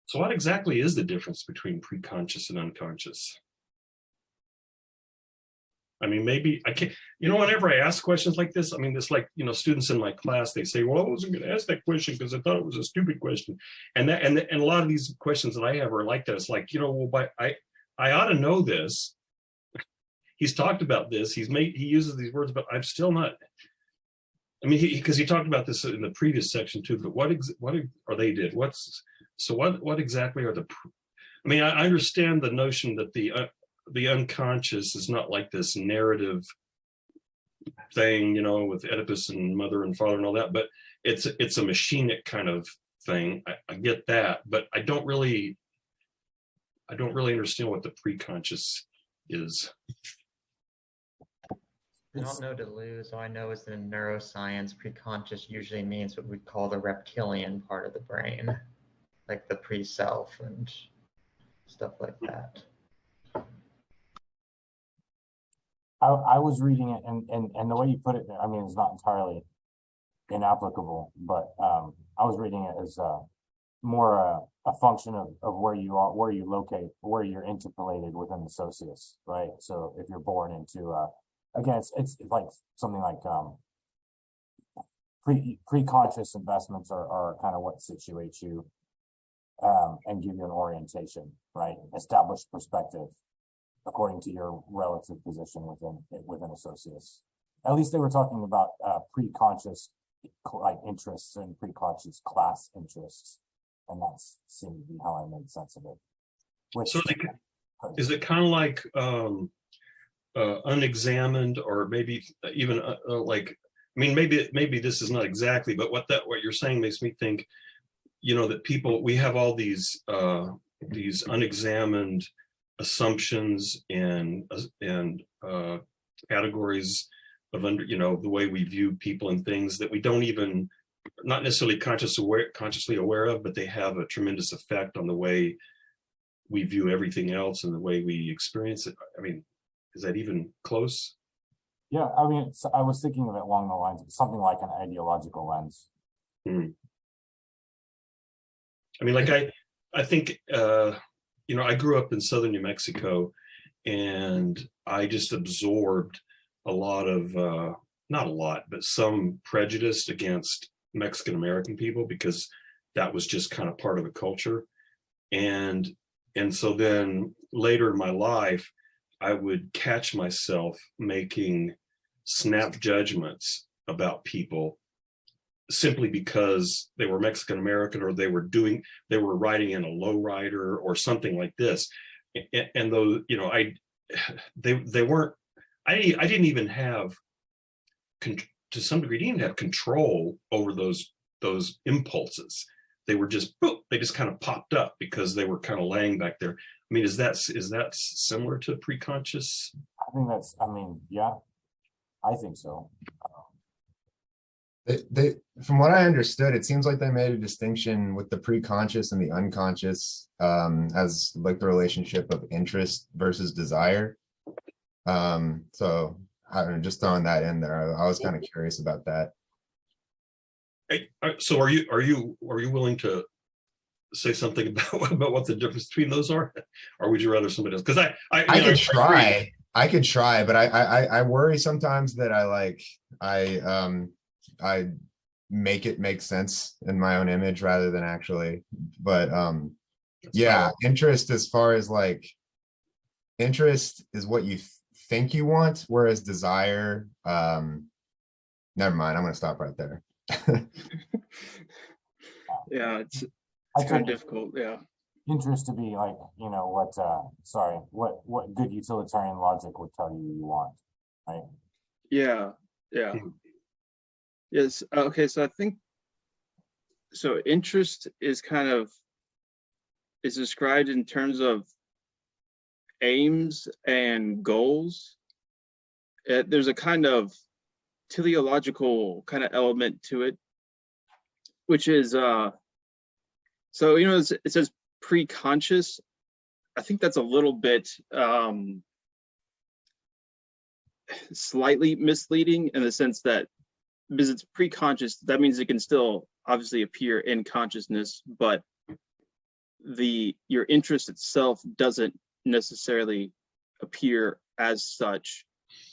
So what exactly is the difference between preconscious and unconscious? I mean, maybe I can't, whenever I ask questions like this, I mean, it's like, students in my class, they say, well, I wasn't going to ask that question because I thought it was a stupid question. And a lot of these questions that I have are like that. It's like, well, but I ought to know this. He's talked about this. He uses these words, but I'm still not. I mean, because he talked about this in the previous section too, but what are they did? What exactly are I mean, I understand the notion that the unconscious is not like this narrative thing, with Oedipus and mother and father and all that, but it's a machinic kind of thing. I get that, but I don't really understand what the preconscious is. I don't know Deleuze. All I know is that in neuroscience, preconscious usually means what we'd call the reptilian part of the brain, like the pre-self and stuff like that. I was reading it, and the way you put it, I mean, it's not entirely inapplicable, but I was reading it as more a function of where you are, where you locate, where you're interpolated within the socius, right? So if you're born into again, it's like something like pre-conscious investments are kind of what situates you and give you an orientation, right? Established perspective according to your relative position within a socius. At least they were talking about pre-conscious like interests and pre-conscious class interests, and that seemed to be how I made sense of it. So is it kind of like unexamined, or maybe even like, I mean, maybe this is not exactly, but what you're saying makes me think, that we have all these unexamined assumptions and categories of the way we view people and things that we don't even, not necessarily consciously aware of, but they have a tremendous effect on the way we view everything else and the way we experience it. I mean, is that even close? Yeah, I mean, I was thinking of it along the lines of something like an ideological lens. Hmm. I mean, like I think, I grew up in southern New Mexico, and I just absorbed a lot of, not a lot, but some prejudice against Mexican American people, because that was just kind of part of the culture. And so then later in my life, I would catch myself making snap judgments about people simply because they were Mexican American, or they were riding in a lowrider or something like this. And though, they weren't, I didn't even have, to some degree, didn't have control over those impulses. They were just, boop, they just kind of popped up because they were kind of laying back there. I mean, is that similar to preconscious? Yeah, I think so. From what I understood, it seems like they made a distinction with the preconscious and the unconscious as like the relationship of interest versus desire. So I'm just throwing that in there. I was kind of curious about that. So are you willing to say something about what the difference between those are, or would you rather somebody else? Because I could try, but I worry sometimes that I make it make sense in my own image rather than actually. But yeah, interest, as far as like, interest is what you think you want, whereas desire, never mind, I'm gonna stop right there. Yeah, it's kind of difficult. Yeah, interest to be like, what good utilitarian logic would tell you want, right? Yeah. Yes. Okay. So I think interest is described in terms of aims and goals. There's a kind of teleological kind of element to it, which is it says pre-conscious. I think that's a little bit slightly misleading, in the sense that because it's pre-conscious, that means it can still obviously appear in consciousness, but your interest itself doesn't necessarily appear as such.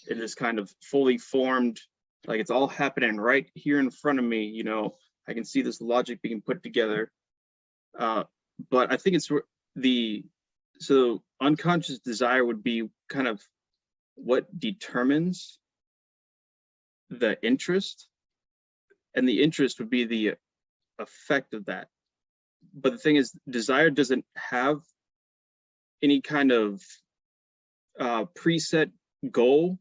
It is kind of fully formed, like it's all happening right here in front of me. You know, I can see this logic being put together. But I think it's so unconscious desire would be kind of what determines the interest, and the interest would be the effect of that. But the thing is, desire doesn't have any kind of preset goal.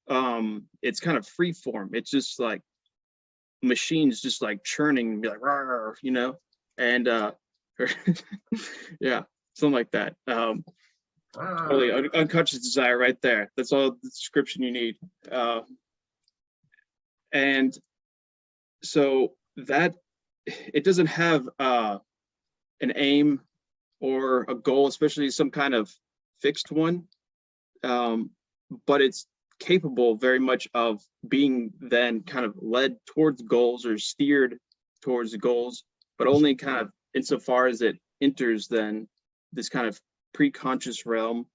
It's kind of free form. It's just like machines just like churning and be like, rawr, you know, and yeah, something like that. Totally unconscious desire right there. That's all the description you need. And so that it doesn't have an aim or a goal, especially some kind of fixed one, but it's capable very much of being then kind of led towards goals or steered towards the goals, but only kind of insofar as it enters then this kind of pre-conscious realm,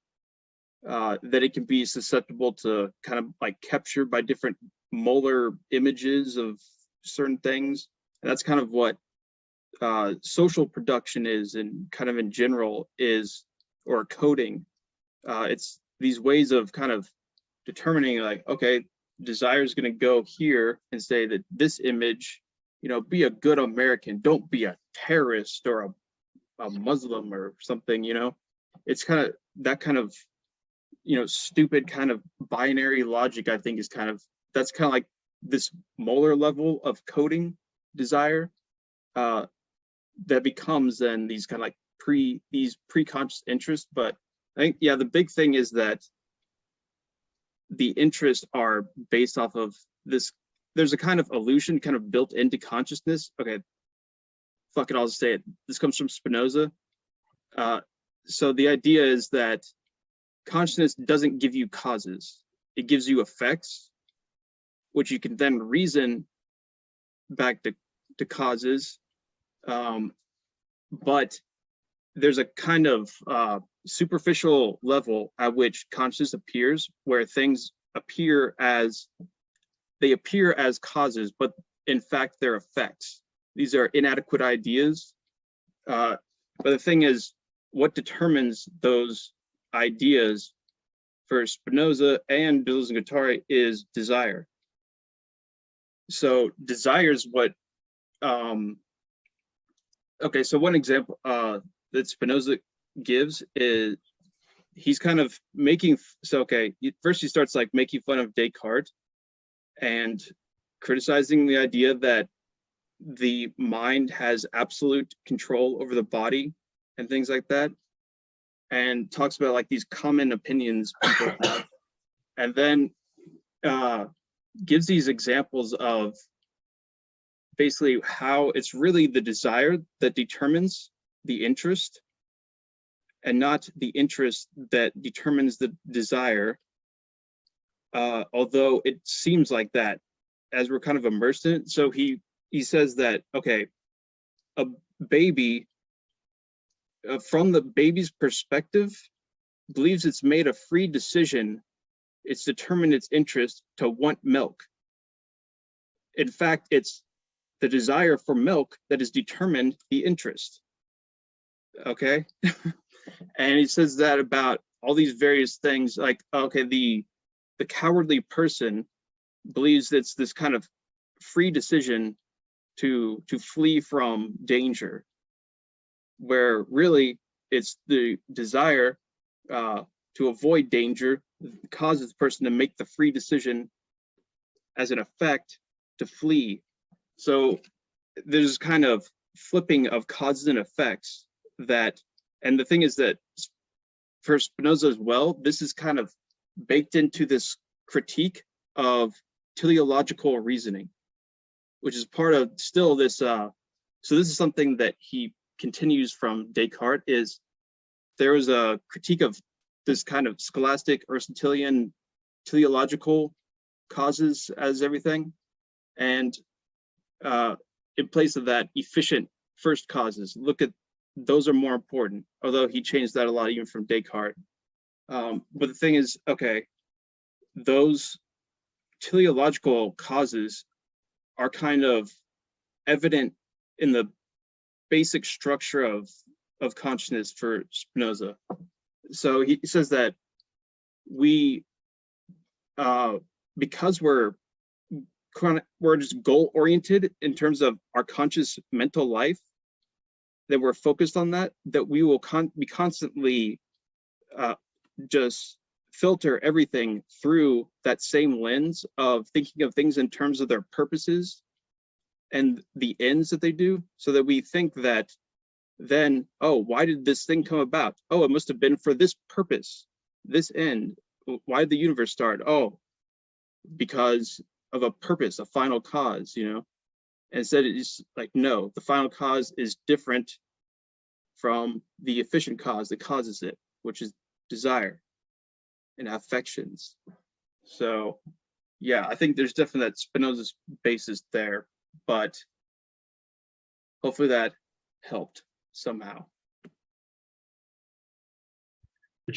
that it can be susceptible to kind of like capture by different molar images of certain things. And that's kind of what social production is, and kind of in general is, or coding. It's these ways of kind of determining like, okay, desire is going to go here and say that this image, you know, be a good American, don't be a terrorist or a Muslim or something, you know. It's kind of that kind of, you know, stupid kind of binary logic, I think, is kind of, that's kind of like this molar level of coding desire, that becomes then these kind of like pre-conscious interests. But I think, yeah, the big thing is that the interests are based off of this. There's a kind of illusion kind of built into consciousness. Okay, fuck it, I'll just say it. This comes from Spinoza. So the idea is that consciousness doesn't give you causes. It gives you effects, which you can then reason back to causes. But there's a kind of superficial level at which consciousness appears, where things appear as causes, but in fact they're effects. These are inadequate ideas. But the thing is, what determines those ideas for Spinoza and Deleuze and Guattari is desire. So desire is what, okay, so one example that Spinoza gives is, he's kind of making, so okay, first he starts like making fun of Descartes and criticizing the idea that the mind has absolute control over the body and things like that, and talks about like these common opinions people have, and then gives these examples of basically how it's really the desire that determines the interest, and not the interest that determines the desire, although it seems like that as we're kind of immersed in it. So he says that, okay, a baby, from the baby's perspective, believes it's made a free decision. It's determined its interest to want milk. In fact, it's the desire for milk that has determined the interest. Okay? And he says that about all these various things, like, okay, the cowardly person believes it's this kind of free decision to flee from danger, where really it's the desire to avoid danger that causes the person to make the free decision as an effect to flee. So there's kind of flipping of causes and effects that, and the thing is that for Spinoza as well, this is kind of baked into this critique of teleological reasoning, which is part of still this, so this is something that he continues from Descartes, is there is a critique of this kind of scholastic Aristotelian teleological causes as everything, and in place of that, efficient first causes. Look at those are more important, although he changed that a lot even from Descartes. But the thing is, okay, those teleological causes are kind of evident in the basic structure of consciousness for Spinoza. So he says that we, because we're just goal oriented in terms of our conscious mental life, that we're focused on that we will be constantly just filter everything through that same lens of thinking of things in terms of their purposes and the ends that they do, so that we think that then, oh, why did this thing come about? Oh, it must have been for this purpose, this end. Why did the universe start? Oh, because of a purpose, a final cause, you know? Instead, it's like, no, the final cause is different from the efficient cause that causes it, which is desire and affections. So, yeah, I think there's definitely that Spinoza's basis there, but hopefully that helped somehow. But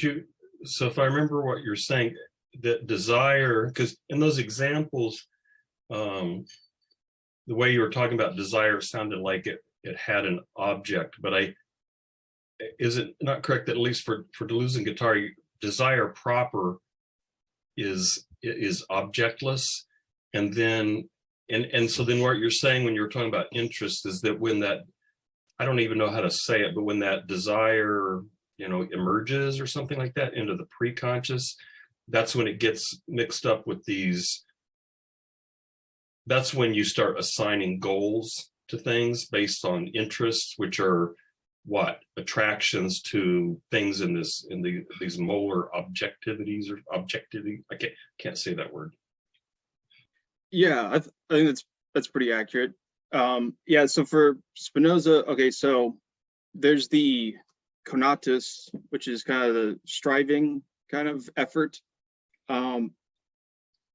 so if I remember what you're saying, that desire, because in those examples, the way you were talking about desire sounded like it had an object, but is it not correct that at least for Deleuze and Guattari, desire proper is objectless, and then so then what you're saying when you're talking about interest is that when that, I don't even know how to say it, but when that desire, emerges or something like that into the pre-conscious, that's when it gets mixed up with these. That's when you start assigning goals to things based on interests, which are what? Attractions to things in these molar objectivities or objectivity. I can't say that word. Yeah, I think that's pretty accurate. Yeah, so for Spinoza, okay, so there's the conatus, which is kind of the striving kind of effort.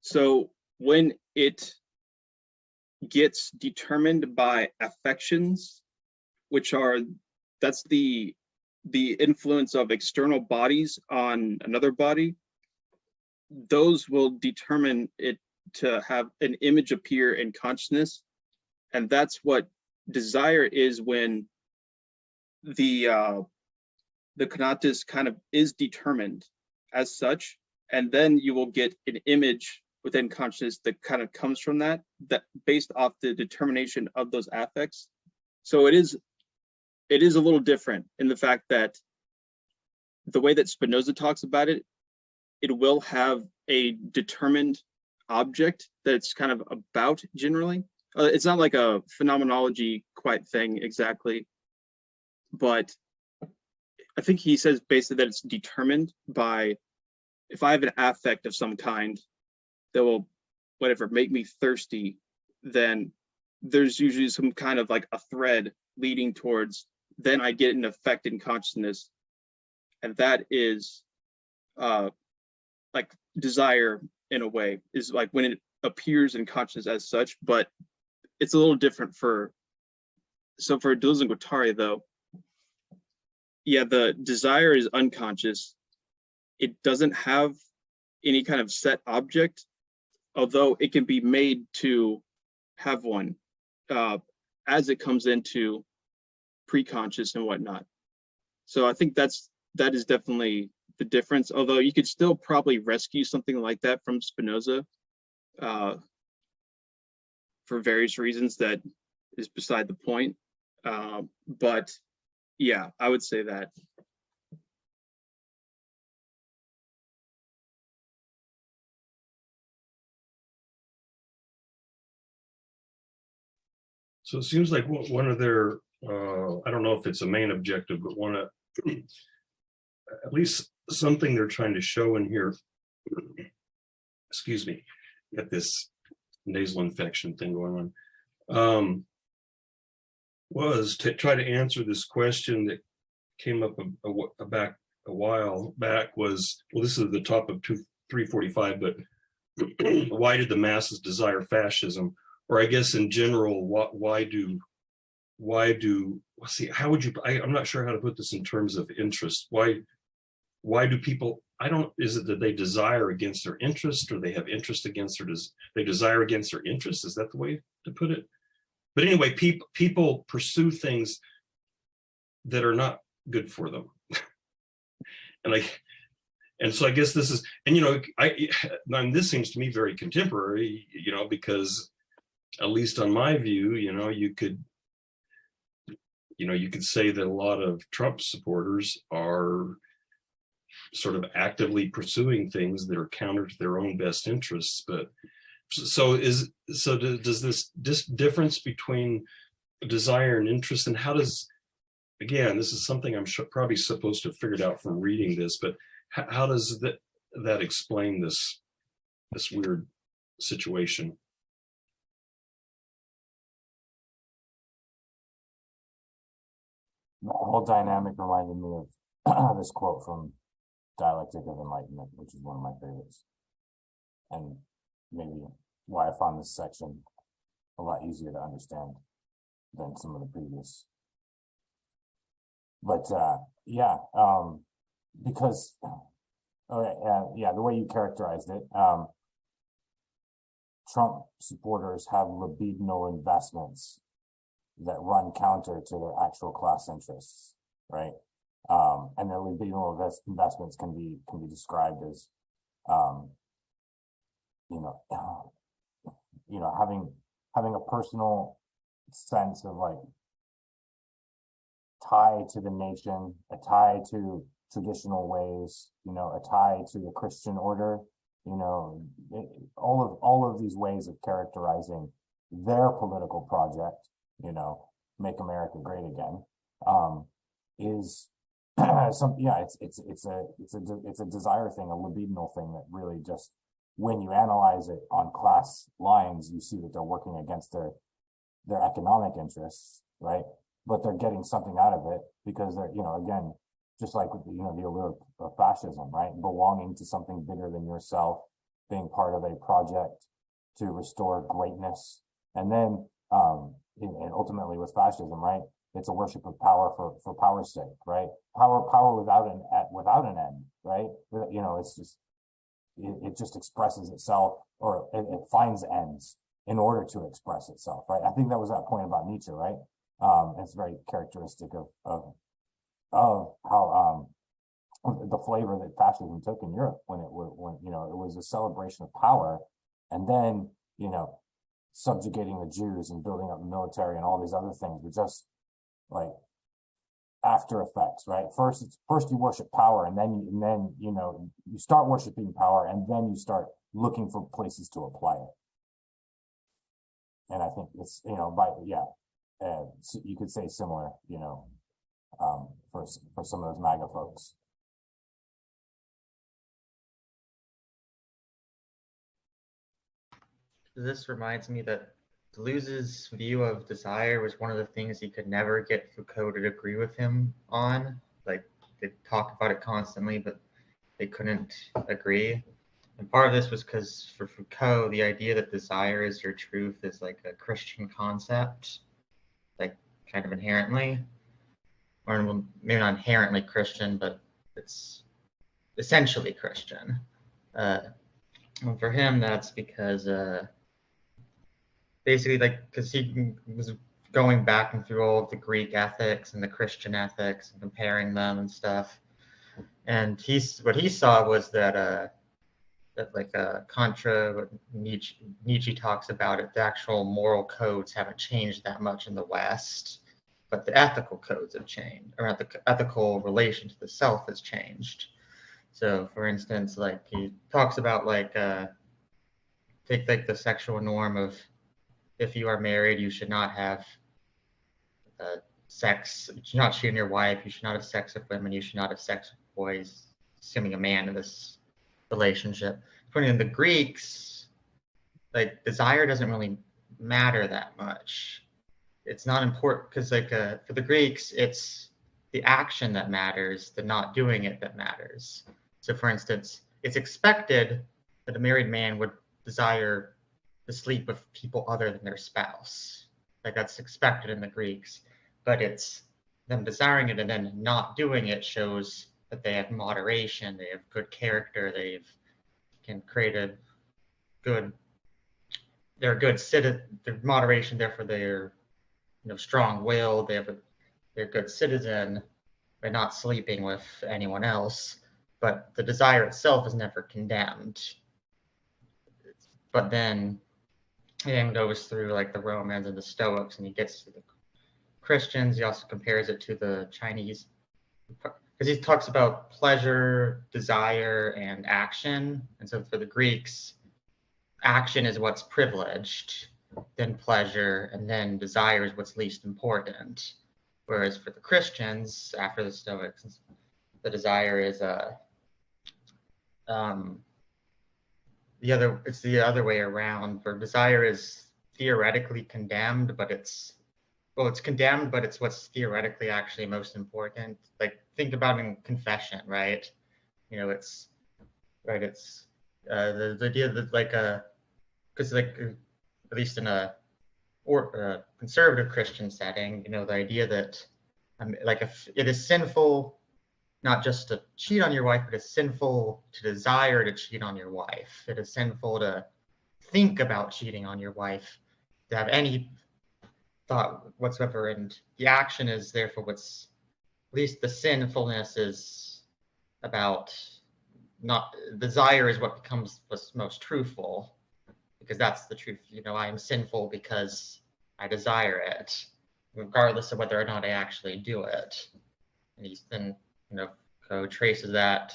So when it gets determined by affections, that's the influence of external bodies on another body, those will determine it to have an image appear in consciousness. And that's what desire is, when the conatus kind of is determined as such, and then you will get an image within consciousness that kind of comes from that based off the determination of those affects. So it is a little different in the fact that the way that Spinoza talks about it, it will have a determined object that it's kind of about generally. It's not like a phenomenology quite thing exactly, but I think he says basically that it's determined by, if I have an affect of some kind that will, whatever, make me thirsty, then there's usually some kind of like a thread leading towards, then I get an effect in consciousness. And that is like desire in a way, is like when it appears in consciousness as such, but it's a little different for Deleuze and Guattari though. Yeah, the desire is unconscious. It doesn't have any kind of set object, although it can be made to have one as it comes into pre-conscious and whatnot. So I think that is definitely the difference, although you could still probably rescue something like that from Spinoza for various reasons that is beside the point. But yeah, I would say that. So it seems like one of their, I don't know if it's a main objective, but at least something they're trying to show in here, excuse me, got this nasal infection thing going on, was to try to answer this question that came up a while back was, well, this is the top of 345, but why did the masses desire fascism? Or I guess in general, why do well, see, how would you, I'm not sure how to put this in terms of interest. Why do people, I don't, is it that they desire against their interest, or they have interest against their, they desire against their interest? Is that the way to put it? But anyway, people pursue things that are not good for them. And so I guess this is, and you know, and this seems to me very contemporary, you know, because at least on my view, you know, you could say that a lot of Trump supporters are sort of actively pursuing things that are counter to their own best interests. But does this difference between desire and interest, and how does, again, this is something I'm probably supposed to have figured out from reading this, but how does that explain this weird situation? The whole dynamic reminded me of this quote from Dialectic of Enlightenment, which is one of my favorites, and maybe why I found this section a lot easier to understand than some of the previous. But because the way you characterized it, Trump supporters have libidinal investments that run counter to their actual class interests, right? And their libidinal investments can be described as, having a personal sense of like tie to the nation, a tie to traditional ways, you know, a tie to the Christian order, you know, all of these ways of characterizing their political project, you know, make America great again, is it's a desire thing, a libidinal thing that really just, when you analyze it on class lines, you see that they're working against their economic interests, right? But they're getting something out of it because they're, you know, again, just like with the allure of fascism, right? Belonging to something bigger than yourself, being part of a project to restore greatness. And then, and ultimately with fascism, right? It's a worship of power for power's sake, right? Power without an end, right? You know, it's just, it just expresses itself, or it finds ends in order to express itself, right? I think that was that point about Nietzsche, right? It's very characteristic of how the flavor that fascism took in Europe when it was a celebration of power, and then, you know, subjugating the Jews and building up the military and all these other things were just like after effects, right? First you worship power, and then you know, you start worshiping power, and then you start looking for places to apply it. And I think it's, you know, so you could say similar, you know, for some of those MAGA folks. This reminds me that Deleuze's view of desire was one of the things he could never get Foucault to agree with him on. Like, they talk about it constantly, but they couldn't agree. And part of this was because for Foucault, the idea that desire is your truth is like a Christian concept, like kind of inherently, or maybe not inherently Christian, but it's essentially Christian. And for him, that's because basically, like, because he was going back and through all of the Greek ethics and the Christian ethics and comparing them and stuff. And what he saw was that like contra what Nietzsche talks about it, the actual moral codes haven't changed that much in the West, but the ethical codes have changed, or the ethical relation to the self has changed. So, for instance, like he talks about like take like the sexual norm of, if you are married, you should not have sex. You should not cheat on your wife. You should not have sex with women. You should not have sex with boys, assuming a man in this relationship. According to the Greeks, like desire doesn't really matter that much. It's not important because, like, for the Greeks, it's the action that matters, the not doing it that matters. So, for instance, it's expected that a married man would desire to sleep with people other than their spouse. Like, that's expected in the Greeks, but it's them desiring it and then not doing it shows that they have moderation, they have good character, can create a good, they're a good citizen, they're moderation, therefore they're, you know, strong-willed, they're a good citizen by not sleeping with anyone else, but the desire itself is never condemned. But then he then goes through like the Romans and the Stoics, and he gets to the Christians. He also compares it to the Chinese, because he talks about pleasure, desire, and action. And so for the Greeks, action is what's privileged, then pleasure, and then desire is what's least important. Whereas for the Christians, after the Stoics, the desire is it's the other way around, where desire is theoretically condemned, but it's condemned, but it's what's theoretically actually most important. Like, think about in confession, right? You know, it's the idea that because at least in a conservative Christian setting, you know, the idea that if it is sinful not just to cheat on your wife, but it's sinful to desire to cheat on your wife. It is sinful to think about cheating on your wife, to have any thought whatsoever, and the action is therefore what's, at least the sinfulness is about, not desire is what becomes what's most truthful, because that's the truth. You know, I am sinful because I desire it, regardless of whether or not I actually do it. And he's then, you know, traces that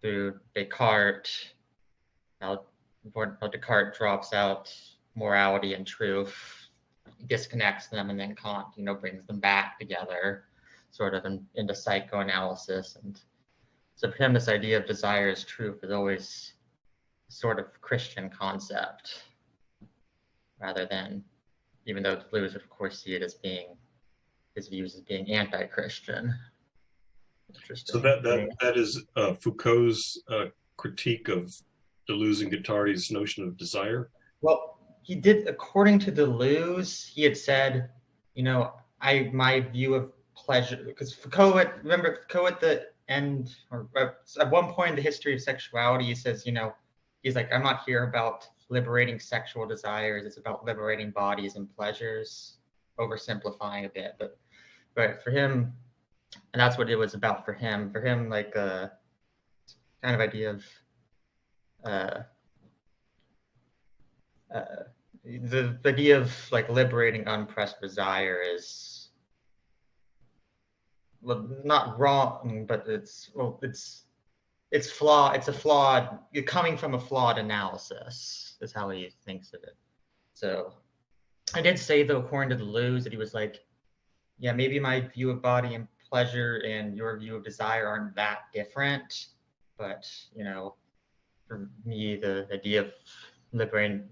through Descartes, how Descartes drops out morality and truth, disconnects them, and then Kant, you know, brings them back together, sort of into psychoanalysis. And so for him, this idea of desire as truth is always sort of Christian concept, rather than, even though Deleuze would of course see it as being, his views as being anti-Christian. So that is Foucault's critique of Deleuze and Guattari's notion of desire. Well, he did, according to Deleuze, he had said, you know, my view of pleasure, because Foucault at the end, or at one point in the history of sexuality, he says, you know, he's like, I'm not here about liberating sexual desires, it's about liberating bodies and pleasures, oversimplifying a bit, but for him, and that's what it was about for him. For him, like kind of idea of the idea of like liberating unpressed desire is not wrong, but it's flawed. It's a flawed, coming from a flawed analysis is how he thinks of it. So I did say, though, according to Deleuze, that he was like, yeah, maybe my view of body and pleasure and your view of desire aren't that different, but, you know, for me, the idea of liberating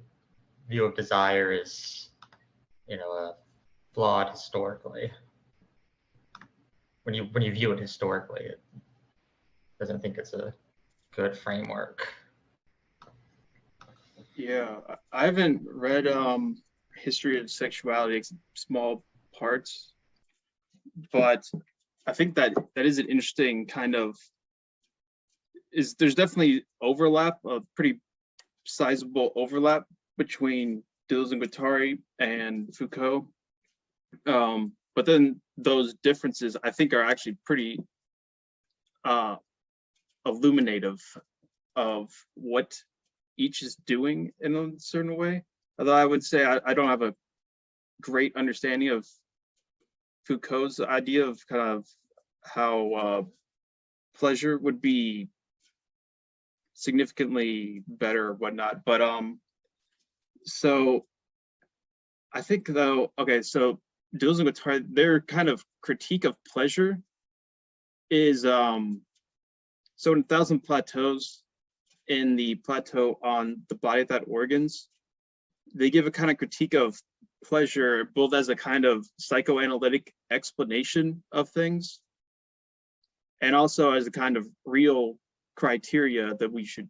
view of desire is, you know, flawed historically. When you view it historically, it doesn't think it's a good framework. Yeah, I haven't read History of Sexuality, small parts, but I think that is an interesting kind of, there's definitely overlap, a pretty sizable overlap between Deleuze and Guattari and Foucault. But then those differences, I think, are actually pretty illuminative of what each is doing in a certain way. Although I would say I don't have a great understanding of Foucault's idea of kind of how pleasure would be significantly better or whatnot. But so I think, though, okay, so Deleuze and Guattari, their kind of critique of pleasure is so in 1,000 Plateaus, in the plateau on the body without organs, they give a kind of critique of pleasure both as a kind of psychoanalytic explanation of things and also as a kind of real criteria that we should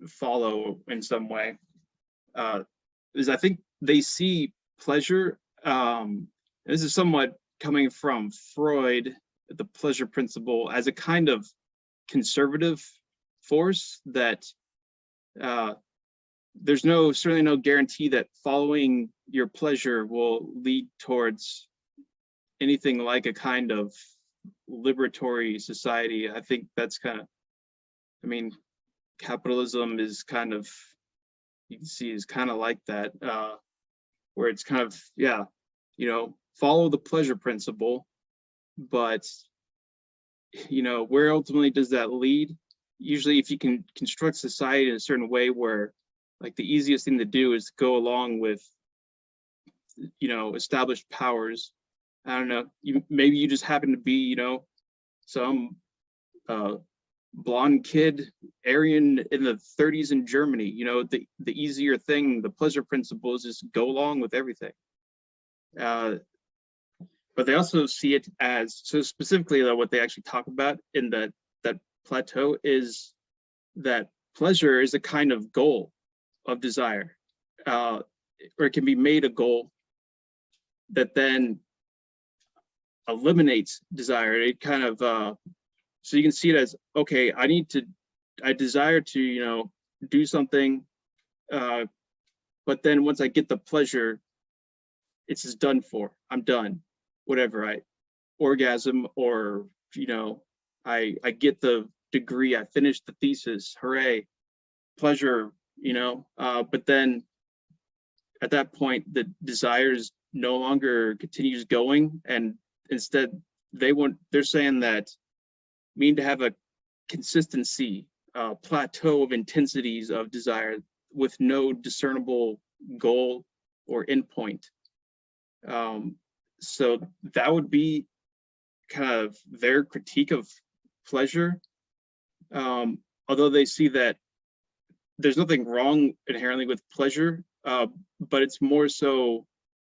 follow in some way. Is I think they see pleasure, this is somewhat coming from Freud, the pleasure principle, as a kind of conservative force that there's certainly no guarantee that following your pleasure will lead towards anything like a kind of liberatory society. I think that's kind of, I mean, capitalism is kind of, you can see, is kind of like that, where it's kind of, yeah, you know, follow the pleasure principle, but, you know, where ultimately does that lead? Usually if you can construct society in a certain way where, like, the easiest thing to do is to go along with, you know, established powers. I don't know, maybe you just happen to be, you know, some blonde kid, Aryan in the 30s in Germany. You know, the easier thing, the pleasure principle is just go along with everything. But they also see it as, so specifically what they actually talk about in that plateau is that pleasure is a kind of goal of desire, or it can be made a goal that then eliminates desire. It kind of, so you can see it as, okay, I desire to, you know, do something, but then once I get the pleasure, it's just done for. I'm done. Whatever, I orgasm, or, you know, I get the degree, I finished the thesis, hooray, pleasure, you know, but then at that point, the desires no longer continues going, and instead they're saying that we need to have a consistency, plateau of intensities of desire with no discernible goal or endpoint. So that would be kind of their critique of pleasure. Although they see that there's nothing wrong inherently with pleasure, but it's more so,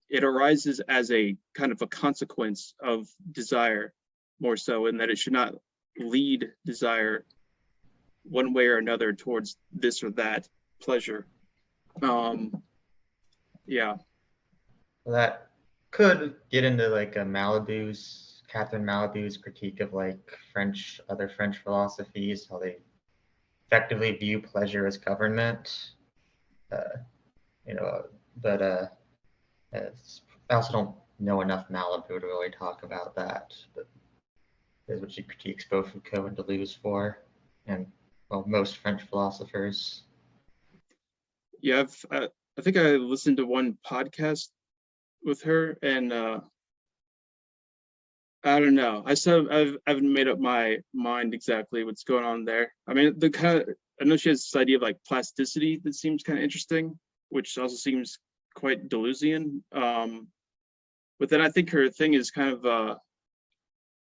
it arises as a kind of a consequence of desire, more so, in that it should not lead desire one way or another towards this or that pleasure. Yeah. Well, that could get into like Catherine Malibu's critique of like other French philosophies, how they effectively view pleasure as government. You know, but I also don't know enough Malibu to really talk about that. But is what she critiques both Foucault and Deleuze for, and well, most French philosophers. Yeah, I think I listened to one podcast with her, and I don't know. I haven't made up my mind exactly what's going on there. I mean, I know she has this idea of like plasticity that seems kind of interesting, which also seems quite Deleuzian. But then I think her thing is kind of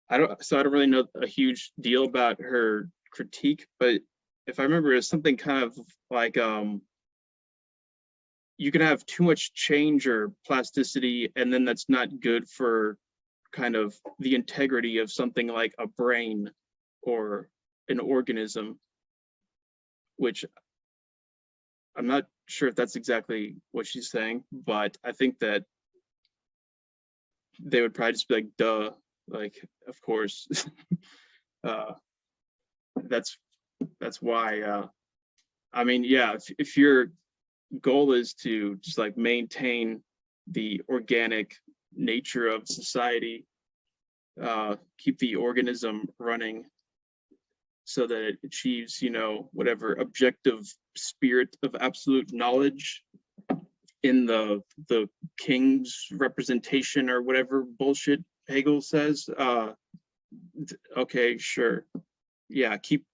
I don't really know a huge deal about her critique, but if I remember, it's something kind of like you can have too much change or plasticity, and then that's not good for kind of the integrity of something like a brain or an organism, which I'm not sure if that's exactly what she's saying, but I think that they would probably just be like, duh, like, of course. That's why, I mean, yeah, if your goal is to just like maintain the organic nature of society, keep the organism running so that it achieves, you know, whatever objective spirit of absolute knowledge in the king's representation or whatever bullshit Hegel says, okay, sure, yeah, keep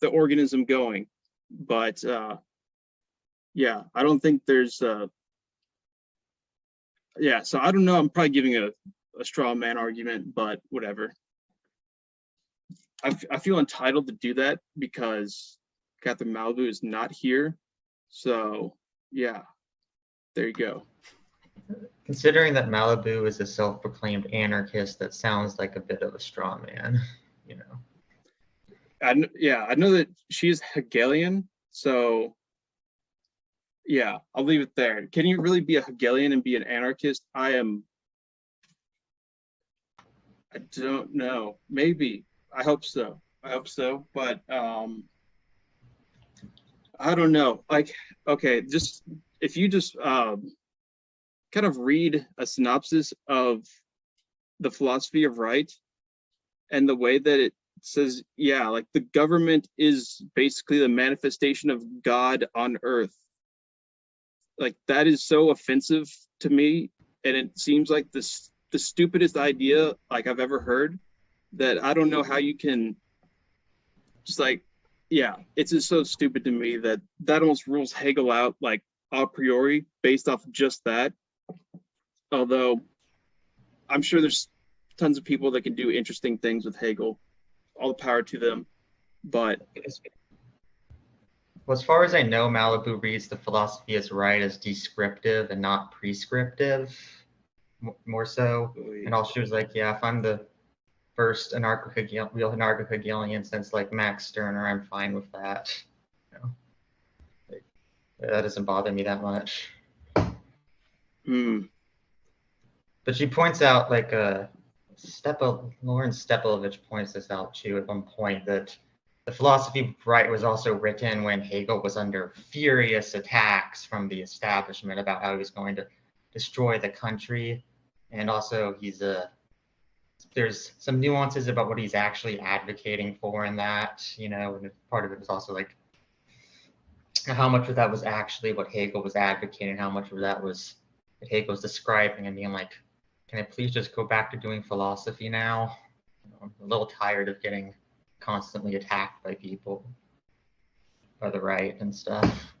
the organism going, but yeah, I don't think there's yeah, so I don't know, I'm probably giving a straw man argument, but whatever. I feel entitled to do that because Catherine Malibu is not here, so yeah, there you go. Considering that Malibu is a self-proclaimed anarchist, that sounds like a bit of a straw man, you know. Yeah, I know that she is Hegelian, so yeah, I'll leave it there. Can you really be a Hegelian and be an anarchist? I I don't know. Maybe. I hope so. I hope so. But I don't know. Like, okay, just if you just kind of read a synopsis of the philosophy of right and the way that it says, yeah, like the government is basically the manifestation of God on earth. Like that is so offensive to me, and it seems like the stupidest idea like I've ever heard. That I don't know how you can just like, yeah, it's just so stupid to me that that almost rules Hegel out like a priori based off of just that. Although I'm sure there's tons of people that can do interesting things with Hegel. All the power to them. But Well, as far as I know, Malibu reads the philosophy as right as descriptive and not prescriptive, more so. And all she was like, yeah, if I'm the first real anarcho-Hegelian since like Max Stirner, I'm fine with that. You know, like, that doesn't bother me that much. But she points out like Lauren Stepalovich points this out too at one point, that the philosophy of right was also written when Hegel was under furious attacks from the establishment about how he was going to destroy the country. And also there's some nuances about what he's actually advocating for in that, you know, and part of it is also like how much of that was actually what Hegel was advocating, how much of that was what Hegel was describing and being like, can I please just go back to doing philosophy now? You know, I'm a little tired of getting constantly attacked by people, by the right and stuff.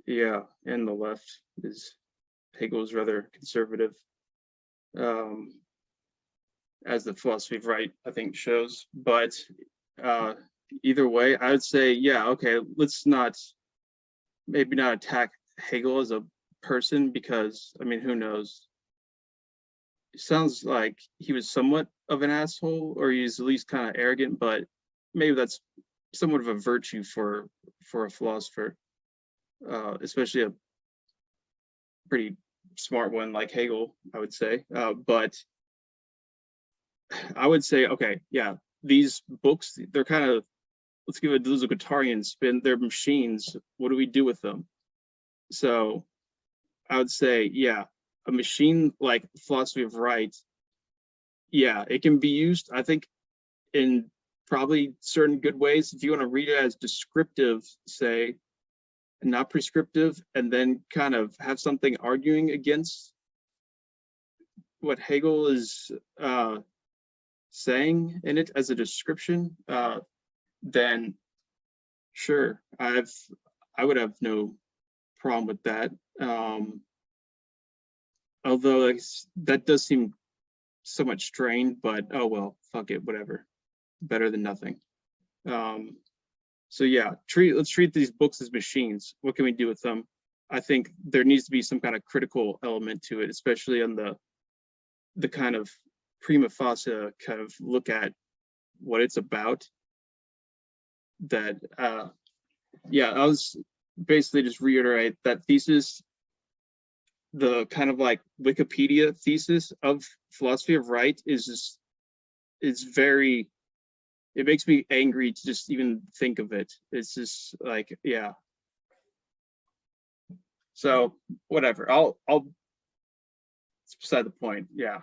yeah, and the left is Hegel's rather conservative, as the philosophy of right I think shows. But either way, I would say, yeah, okay, let's maybe not attack Hegel as a person, because I mean, who knows? It sounds like he was somewhat of an asshole, or he's at least kind of arrogant, but maybe that's somewhat of a virtue for a philosopher, especially a pretty smart one like Hegel, I would say. But I would say, okay, yeah, these books, they're kind of, let's give it a Guattarian spin. They're machines. What do we do with them? So I would say, yeah, a machine like philosophy of right, yeah, it can be used, I think, in probably certain good ways. If you want to read it as descriptive, say, and not prescriptive, and then kind of have something arguing against what Hegel is saying in it as a description, then sure, I would have no problem with that. Although that does seem somewhat strained, but oh well, fuck it, whatever. Better than nothing. So yeah, let's treat these books as machines. What can we do with them? I think there needs to be some kind of critical element to it, especially on the kind of prima facie kind of look at what it's about. That yeah, I was basically just reiterate that thesis, the kind of like Wikipedia thesis of philosophy of right is very, it makes me angry to just even think of it. It's just like, yeah. So whatever, it's beside the point. Yeah.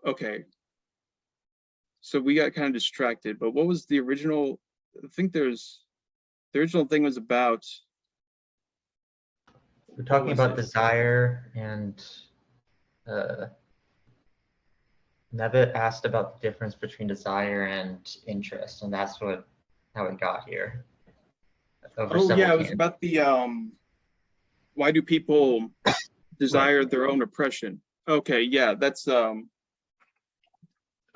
Okay. So we got kind of distracted, but what was the original? I think the original thing was about. We're talking about desire, and Nevitt asked about the difference between desire and interest, and that's how it got here. Oh yeah, it was about the why do people desire their own oppression? Okay, yeah, that's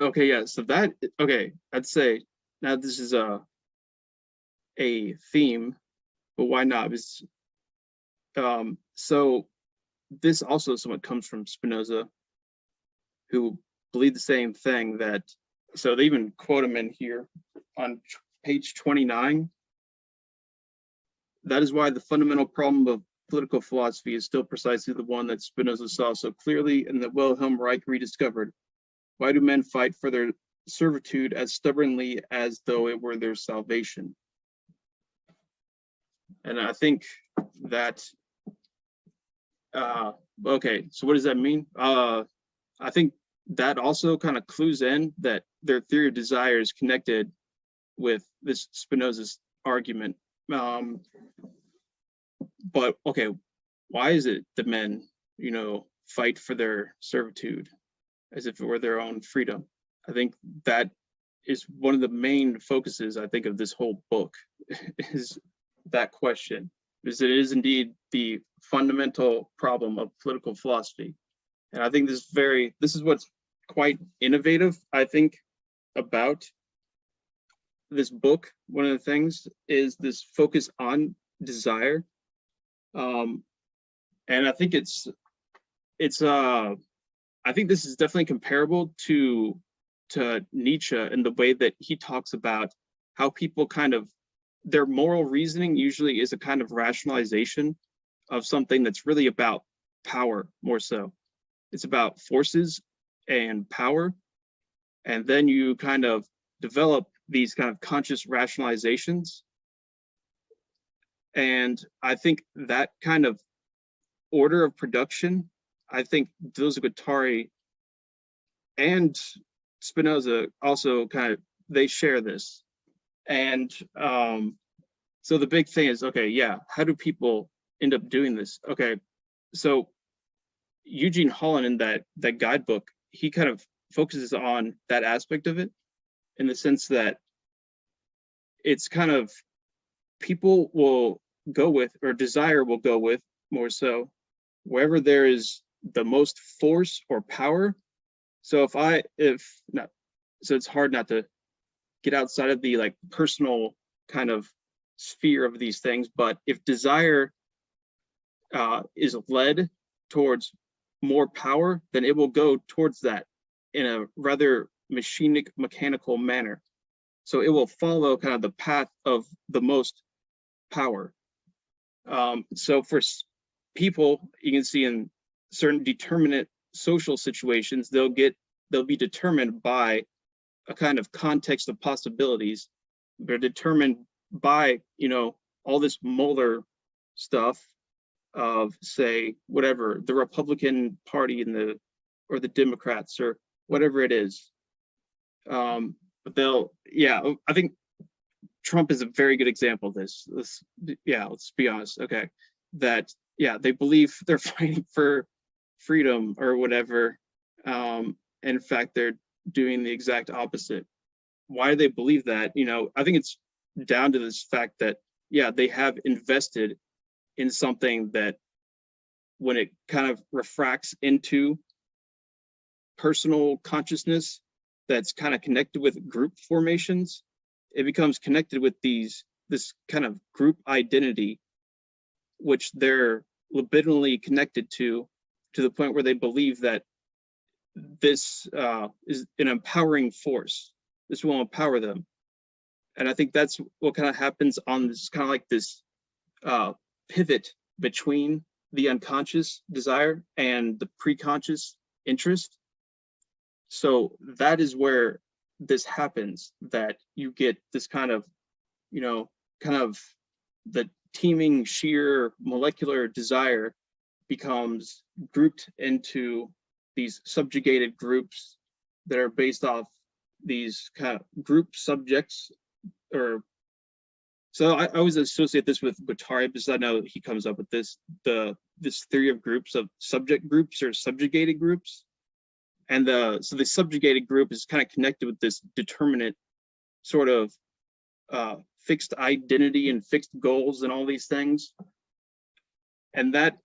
okay, yeah. So that, okay, I'd say now this is a theme, but why not? Because so this also somewhat comes from Spinoza, who believed the same thing. That, so they even quote him in here on page 29. That is why the fundamental problem of political philosophy is still precisely the one that Spinoza saw so clearly and that Wilhelm Reich rediscovered. Why do men fight for their servitude as stubbornly as though it were their salvation? And I think that, okay, so what does that mean? I think that also kind of clues in that their theory of desire is connected with this Spinoza's argument. But okay, why is it that men, fight for their servitude as if it were their own freedom? I think that is one of the main focuses, I think, of this whole book is that question, because it is indeed the fundamental problem of political philosophy. And I think this is what's quite innovative, I think, about this book. One of the things is this focus on desire. And I think I think this is definitely comparable to Nietzsche in the way that he talks about how people their moral reasoning usually is a kind of rationalization of something that's really about power more so. It's about forces and power. And then you kind of develop these kind of conscious rationalizations. And I think that kind of order of production, I think Deleuze, Guattari, and Spinoza also they share this. And so the big thing is, okay, yeah, how do people end up doing this? Okay, so Eugene Holland in that guidebook, he kind of focuses on that aspect of it in the sense that it's kind of people will go with, or desire will go with more so, wherever there is the most force or power. So so it's hard not to get outside of the personal kind of sphere of these things. But if desire is led towards more power, then it will go towards that in a rather mechanical manner. So it will follow kind of the path of the most power. So for people, you can see in certain determinate social situations, they'll be determined by a kind of context of possibilities. They're determined by, all this molar stuff of, say, whatever, the Republican Party or the Democrats or whatever it is. But I think Trump is a very good example of this. Let's be honest. Okay. That, they believe they're fighting for freedom or whatever. And in fact, they're doing the exact opposite. Why do they believe that? I think it's down to this fact that, they have invested in something that when it kind of refracts into personal consciousness that's kind of connected with group formations, it becomes connected with this kind of group identity, which they're libidinally connected to the point where they believe that this is an empowering force. This will empower them. And I think that's what kind of happens on this kind of this pivot between the unconscious desire and the preconscious interest. So that is where this happens, that you get this kind of the teeming sheer molecular desire becomes grouped into these subjugated groups that are based off these kind of group subjects. So I always associate this with Guattari, because I know he comes up with this theory of groups, of subject groups or subjugated groups. And so the subjugated group is kind of connected with this determinate sort of fixed identity and fixed goals and all these things. And that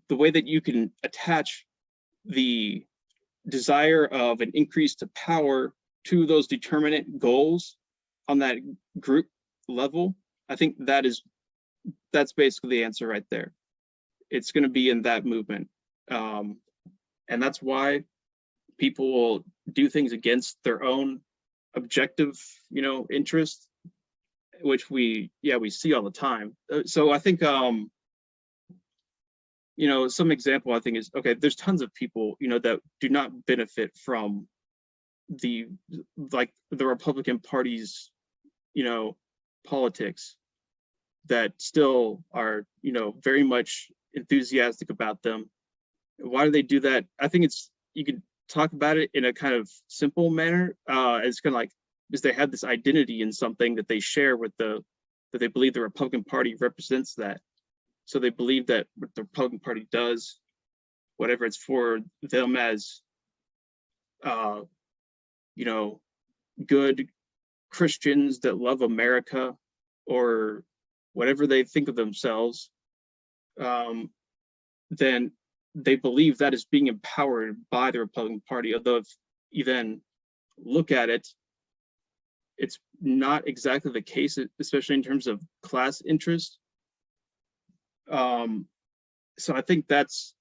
the way that you can attach the desire of an increase to power to those determinate goals on that group level, I think that's basically the answer right there. It's going to be in that movement. And that's why people will do things against their own objective, interest, which we see all the time. So I think some example I think is, okay, there's tons of people, that do not benefit from the Republican Party's, politics, that still are, very much enthusiastic about them. Why do they do that? I think you could talk about it in a kind of simple manner. It's kind of like, because they have this identity in something that they share with that they believe the Republican Party represents that. So they believe that what the Republican Party does, whatever it's for them as, good Christians that love America, or whatever they think of themselves, then they believe that is being empowered by the Republican Party. Although if you then look at it, it's not exactly the case, especially in terms of class interest. So I think it's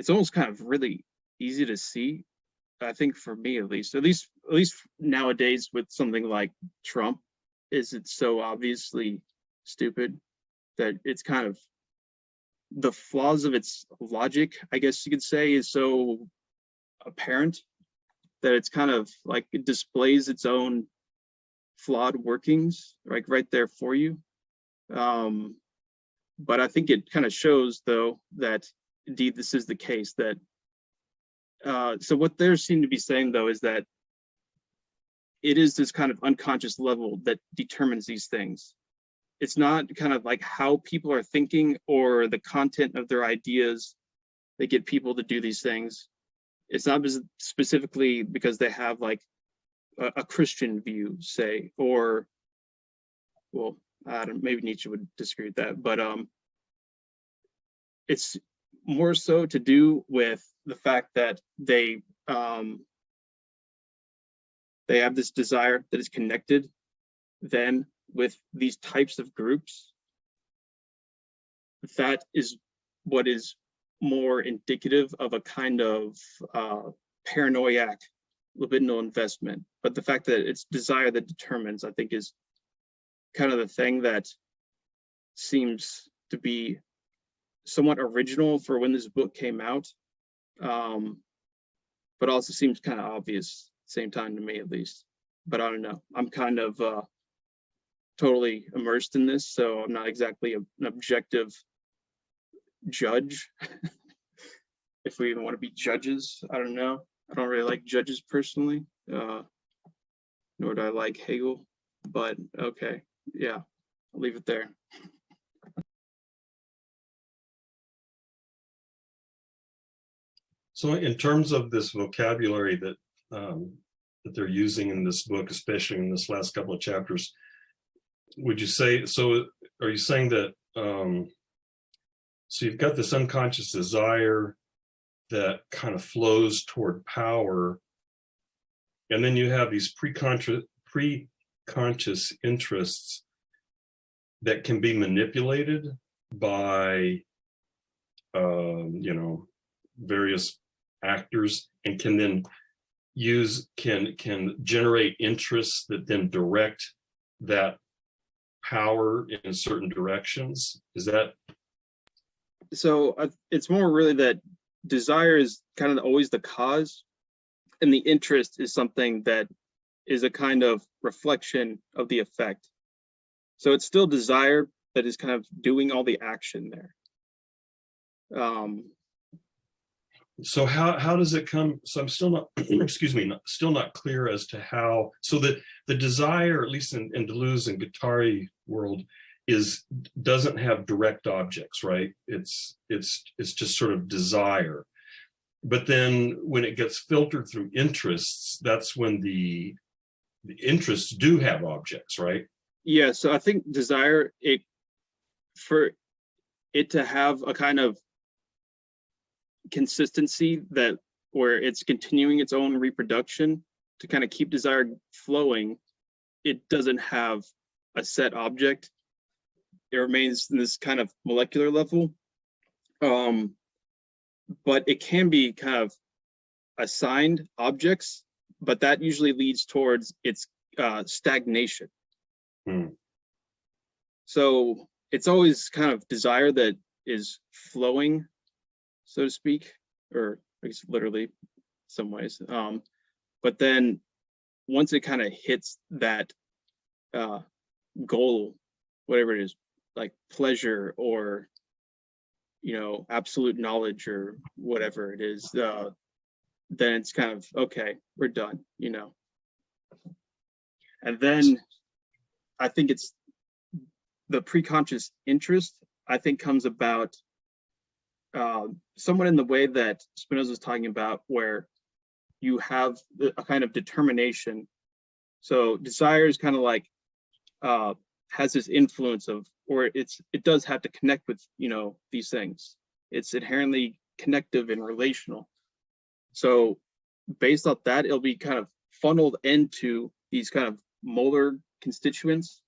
almost kind of really easy to see. I think for me, at least nowadays with something like Trump, it's so obviously stupid that it's kind of, the flaws of its logic, I guess you could say, is so apparent that it's kind of like it displays its own flawed workings, like right there for you. But I think it kind of shows, though, that indeed this is the case. That so what they seem to be saying, though, is that it is this kind of unconscious level that determines these things. It's not kind of like how people are thinking or the content of their ideas that get people to do these things. It's not specifically because they have like a Christian view, say, or, well, I don't, maybe Nietzsche would disagree with that, but it's more so to do with the fact that they have this desire that is connected then with these types of groups. That is what is more indicative of a kind of paranoiac libidinal investment. But the fact that it's desire that determines, I think, is kind of the thing that seems to be somewhat original for when this book came out, but also seems kind of obvious at the same time, to me at least. But I don't know. I'm kind of totally immersed in this, so I'm not exactly an objective judge. If we even want to be judges, I don't know. I don't really like judges personally, nor do I like Hegel, but okay, yeah, I'll leave it there. So in terms of this vocabulary that they're using in this book, especially in this last couple of chapters, would you say, so are you saying that, so you've got this unconscious desire that kind of flows toward power, and then you have these pre-conscious interests that can be manipulated by, various actors, and can then can generate interests that then direct that power in certain directions? Is that? So it's more really that desire is kind of always the cause, and the interest is something that is a kind of reflection of the effect. So it's still desire that is kind of doing all the action there. So how does it come? So I'm still not, excuse me, still not clear as to how. So that the desire, at least in Deleuze and Guattari world, doesn't have direct objects, right? It's just sort of desire. But then when it gets filtered through interests, that's when the interests do have objects, right? Yeah. So I think desire, for it to have a kind of consistency where it's continuing its own reproduction, to kind of keep desire flowing, it doesn't have a set object. It remains in this kind of molecular level, but it can be kind of assigned objects, but that usually leads towards its stagnation. So it's always kind of desire that is flowing so to speak, or I guess literally some ways. But then once it kind of hits that goal, whatever it is, like pleasure or, you know, absolute knowledge or whatever it is, then it's kind of, okay, we're done, you know. And then I think it's the preconscious interest, I think, comes about somewhat in the way that Spinoza was talking about, where you have a kind of determination. So desire is kind of like has this influence of, or it does have to connect with, you know, these things. It's inherently connective and relational. So based off that, it'll be kind of funneled into these kind of molar constituents.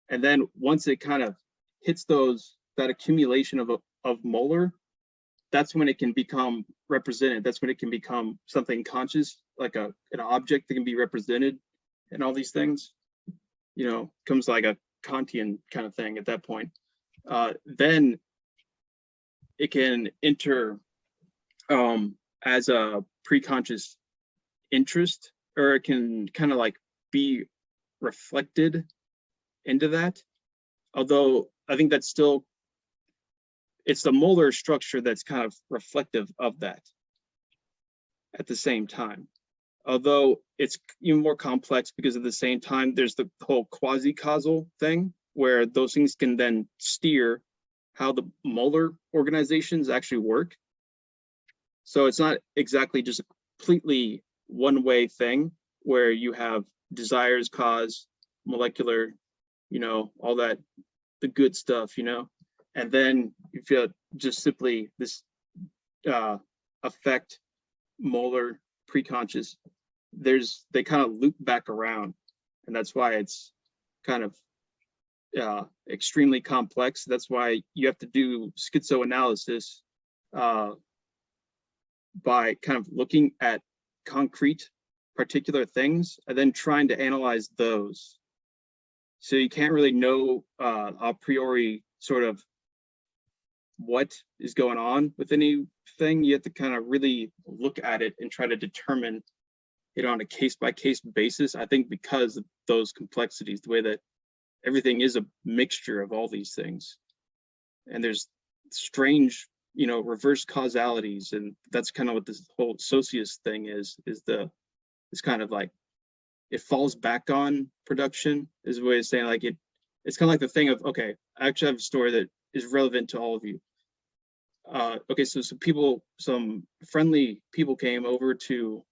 And then once it kind of hits that accumulation of molar, that's when it can become represented. That's when it can become something conscious, like an object that can be represented, and all these things, you know, comes like a Kantian kind of thing at that point. Then it can enter as a preconscious interest, or it can kind of like be reflected into that. Although I think that's still, it's the molar structure that's kind of reflective of that at the same time. Although it's even more complex, because at the same time, there's the whole quasi-causal thing, where those things can then steer how the molar organizations actually work. So it's not exactly just a completely one-way thing where you have desires cause molecular, you know, all that, the good stuff, you know, and then you feel just simply this affect molar preconscious. They kind of loop back around, and that's why it's kind of extremely complex. That's why you have to do schizoanalysis by kind of looking at concrete particular things and then trying to analyze those. So you can't really know a priori sort of what is going on with anything. You have to kind of really look at it and try to determine it on a case-by-case basis. I think because of those complexities, the way that everything is a mixture of all these things. And there's strange, you know, reverse causalities. And that's kind of what this whole socius thing is kind of like, it falls back on production, is a way of saying, like, it's kind of like the thing of, okay, I actually have a story that is relevant to all of you. Okay, so some friendly people came over to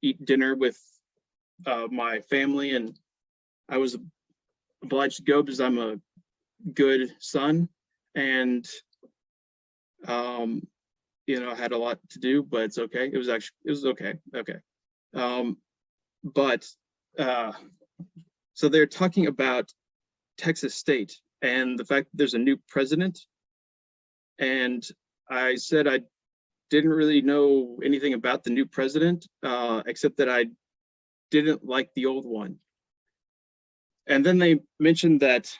eat dinner with my family, and I was obliged to go because I'm a good son, and you know, I had a lot to do, but it's okay. It was okay. But so they're talking about Texas State and the fact that there's a new president. And I said I didn't really know anything about the new president, except that I didn't like the old one. And then they mentioned that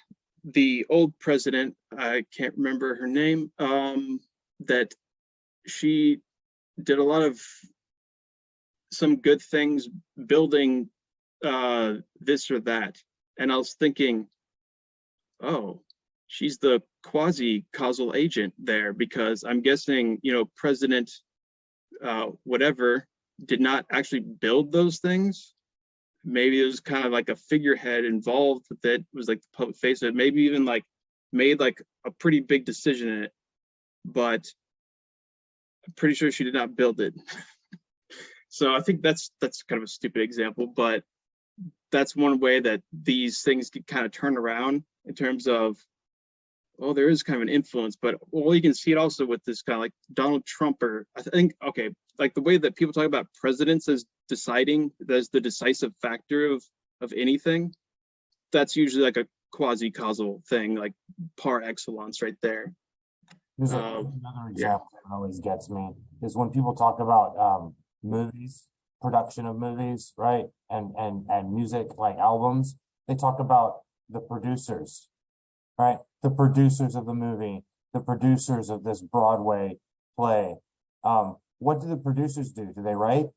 the old president, I can't remember her name, that she did a lot of some good things building this or that. And I was thinking, oh, she's the quasi-causal agent there, because I'm guessing, you know, President whatever did not actually build those things. Maybe it was kind of like a figurehead involved with it, was like the public face of it, maybe even like made like a pretty big decision in it, but I'm pretty sure she did not build it. So I think that's kind of a stupid example, but that's one way that these things can kind of turn around in terms of, well, there is kind of an influence, but well, you can see it also with this kind of like Donald Trump, or I think, okay, like the way that people talk about presidents as deciding, as the decisive factor of anything, that's usually like a quasi-causal thing, like par excellence right there. There's another example that always gets me is when people talk about movies, production of movies, right? And music, like albums, they talk about the producers, right? The producers of the movie, the producers of this Broadway play. What do the producers do? Do they write?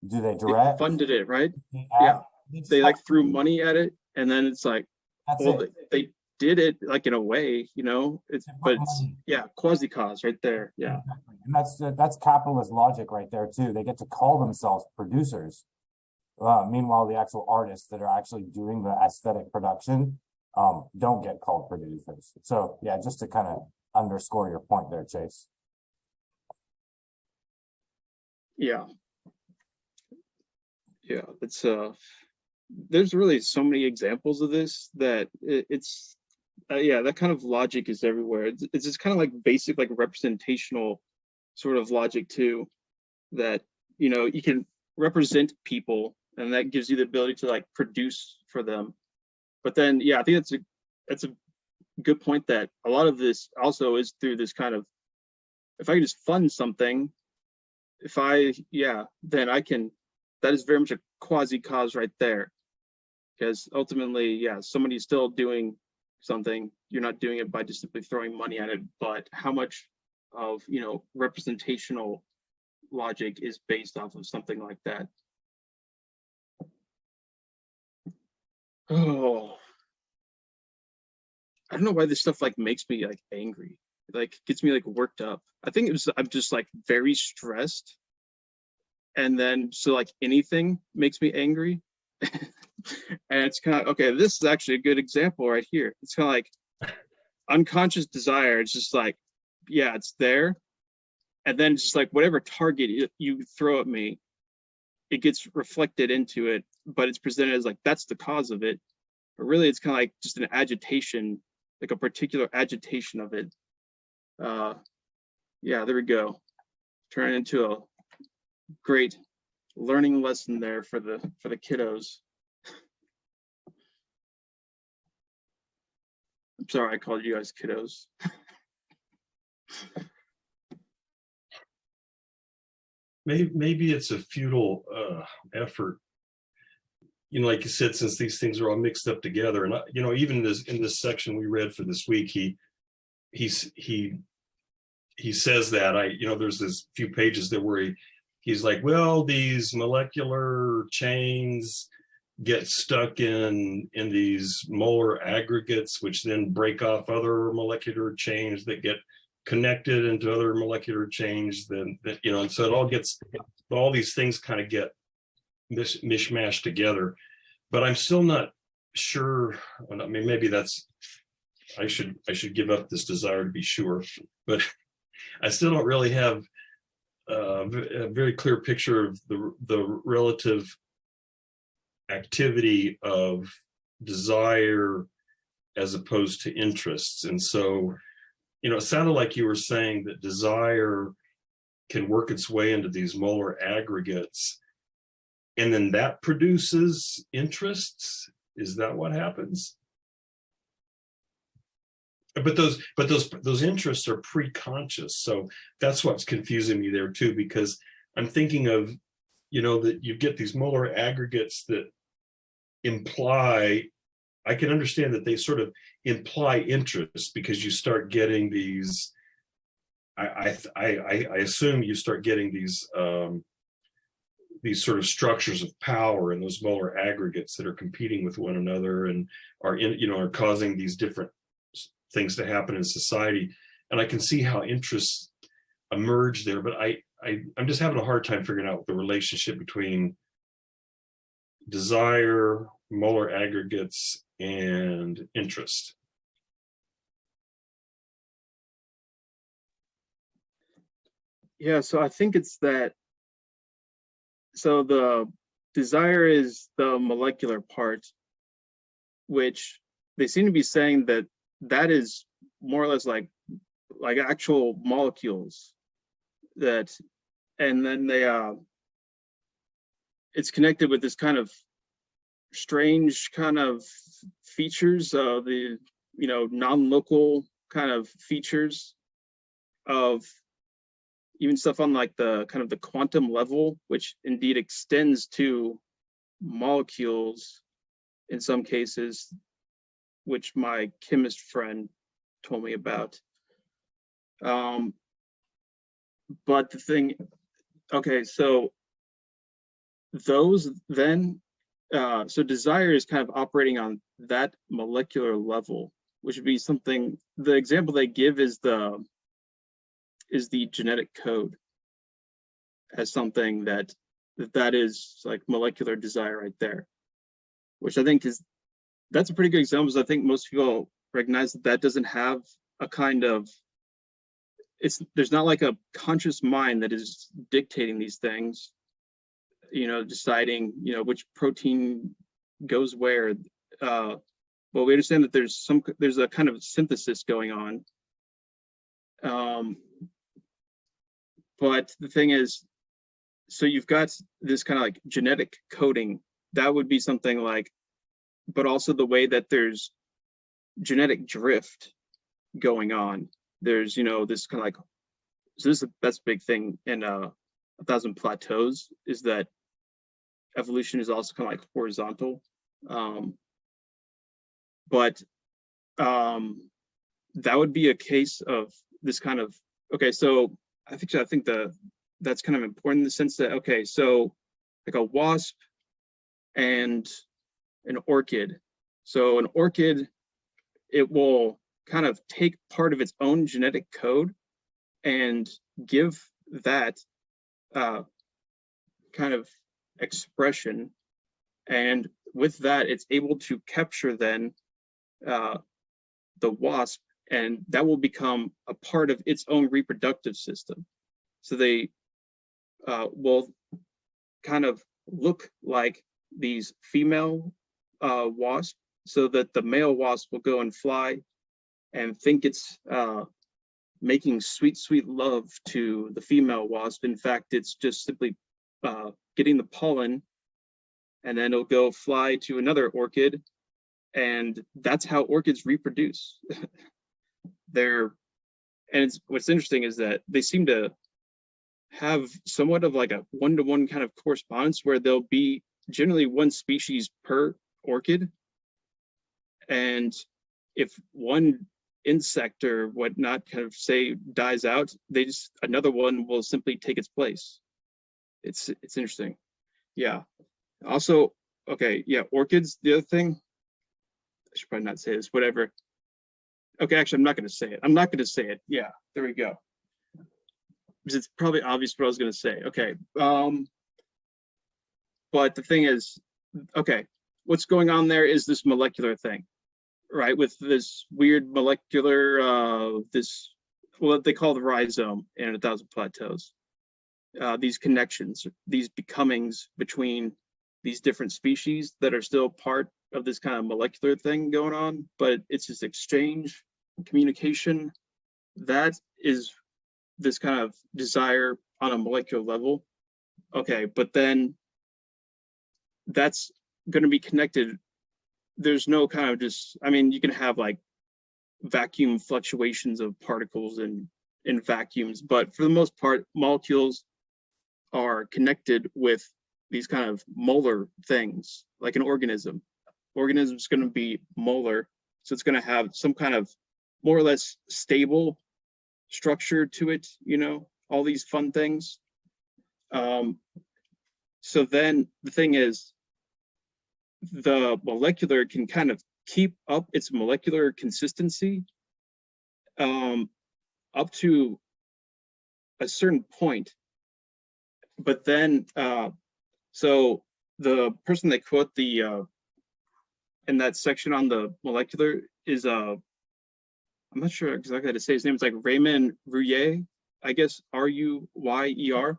Do they They direct? funded it, right? They Yeah. act? just They like have- threw money at it, and then it's like, That's well, it. they did it like in a way, you know. It's They put but it's money- yeah, quasi cause right there. Yeah. Exactly. And that's capitalist logic right there too. They get to call themselves producers. Meanwhile, the actual artists that are actually doing the aesthetic production don't get called producers. So yeah, just to kind of underscore your point there, Chase. Yeah. Yeah, it's there's really so many examples of this that it's yeah, that kind of logic is everywhere. It's just kind of like basic like representational sort of logic too, that you know you can represent people and that gives you the ability to like produce for them. But then yeah, I think that's a good point that a lot of this also is through this kind of, if I can just fund something, if I then I can, that is very much a quasi cause right there, because ultimately somebody's still doing something. You're not doing it by just simply throwing money at it, but how much of representational logic is based off of something like that. Oh, I don't know why this stuff like makes me like angry, like gets me like worked up. I think I'm just like very stressed, and then so like anything makes me angry. And it's kind of okay, this is actually a good example right here. It's kind of like unconscious desire. It's just like, yeah, it's there, and then it's just like whatever target you throw at me, it gets reflected into it, but it's presented as like that's the cause of it, but really it's kind of like just an agitation, like a particular agitation of it. Yeah, there we go. Turn it into a great learning lesson there for the kiddos. I'm sorry I called you guys kiddos. Maybe it's a futile effort, like you said, since these things are all mixed up together. And even in this section we read for this week, he says that there's this few pages there where he's like, well, these molecular chains get stuck in these molar aggregates, which then break off other molecular chains that get connected into other molecular chains. And so all these things kind of get mishmashed together. But I'm still not sure. I mean, maybe I should give up this desire to be sure, but I still don't really have a very clear picture of the relative activity of desire as opposed to interests. And so, it sounded like you were saying that desire can work its way into these molar aggregates, and then that produces interests. Is that what happens? But those interests are pre-conscious, so that's what's confusing me there too, because I'm thinking of that you get these molar aggregates that imply, I can understand that they sort of imply interest, because you start getting these, I assume you start getting these sort of structures of power in those molar aggregates that are competing with one another and are causing these different things to happen in society. And I can see how interests emerge there, but I'm just having a hard time figuring out the relationship between desire, molar aggregates, and interest. Yeah, so I think it's that. So the desire is the molecular part, which they seem to be saying that is more or less like actual molecules that, and then they it's connected with this kind of strange kind of features, the non-local kind of features of even stuff on like the kind of the quantum level, which indeed extends to molecules in some cases, which my chemist friend told me about. but the thing, okay, so those then, so desire is kind of operating on that molecular level, which would be something, the example they give is the genetic code as something that is like molecular desire right there, which I think that's a pretty good example, because I think most people recognize that doesn't have a kind of, there's not like a conscious mind that is dictating these things, deciding, which protein goes where. Well, we understand that there's a kind of synthesis going on. But the thing is, so you've got this kind of like genetic coding, that would be something like, but also the way that there's genetic drift going on. There's, this kind of like, so that's a big thing in 1,000 Plateaus, is that evolution is also kind of like horizontal. But that would be a case of this kind of, okay, so I think that's kind of important in the sense that, okay, so like a wasp and an orchid. So an orchid, it will kind of take part of its own genetic code and give that kind of expression. And with that, it's able to capture then the wasp, and that will become a part of its own reproductive system. So they will kind of look like these female wasps, so that the male wasp will go and fly and think it's making sweet, sweet love to the female wasp. In fact, it's just simply getting the pollen, and then it'll go fly to another orchid, and that's how orchids reproduce. What's interesting is that they seem to have somewhat of like a one-to-one kind of correspondence, where there'll be generally one species per orchid, and if one insect or whatnot kind of say dies out, another one will simply take its place. It's interesting. Yeah. Also, okay, yeah, orchids, the other thing, I should probably not say this, whatever. Okay, actually, I'm not going to say it. Yeah, there we go. Because it's probably obvious what I was going to say. Okay. But the thing is, okay, what's going on there is this molecular thing, right? With this weird molecular, what they call the rhizome in 1,000 Plateaus. These connections, these becomings between these different species that are still part of this kind of molecular thing going on, but it's this exchange, communication, that is this kind of desire on a molecular level. Okay, but then that's going to be connected. There's no kind of you can have like vacuum fluctuations of particles in vacuums, but for the most part, molecules are connected with these kind of molar things, like an organism. Organism is going to be molar, so it's going to have some kind of more or less stable structure to it, all these fun things. So then the thing is, the molecular can kind of keep up its molecular consistency up to a certain point. But then, so the person they quote in that section on the molecular is I'm not sure exactly how to say his name. It's like Raymond Rouyer, I guess, Ruyer.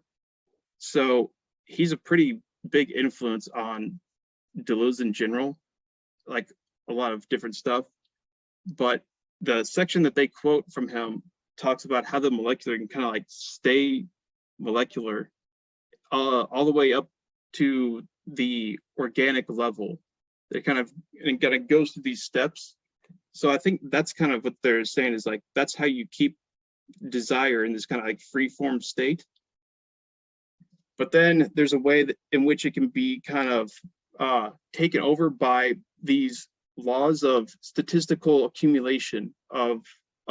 So he's a pretty big influence on Deleuze in general, like a lot of different stuff. But the section that they quote from him talks about how the molecular can kind of like stay molecular all the way up to the organic level. They kind of goes through these steps. So I think that's kind of what they're saying, is like, that's how you keep desire in this kind of like free form state. But then there's a way in which it can be kind of taken over by these laws of statistical accumulation of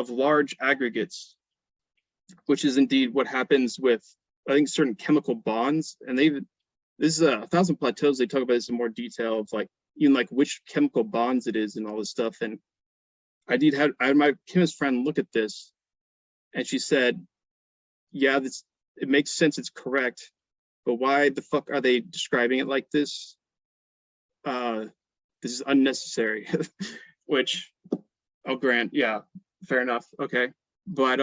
large aggregates. which is indeed what happens with, I think, certain chemical bonds. And this is a Thousand Plateaus. They talk about this in more detail of like, even like which chemical bonds it is and all this stuff. And I had my chemist friend look at this, and she said, yeah, it makes sense, it's correct, but why the fuck are they describing it like this? This is unnecessary. Which I'll grant, yeah, fair enough, okay. But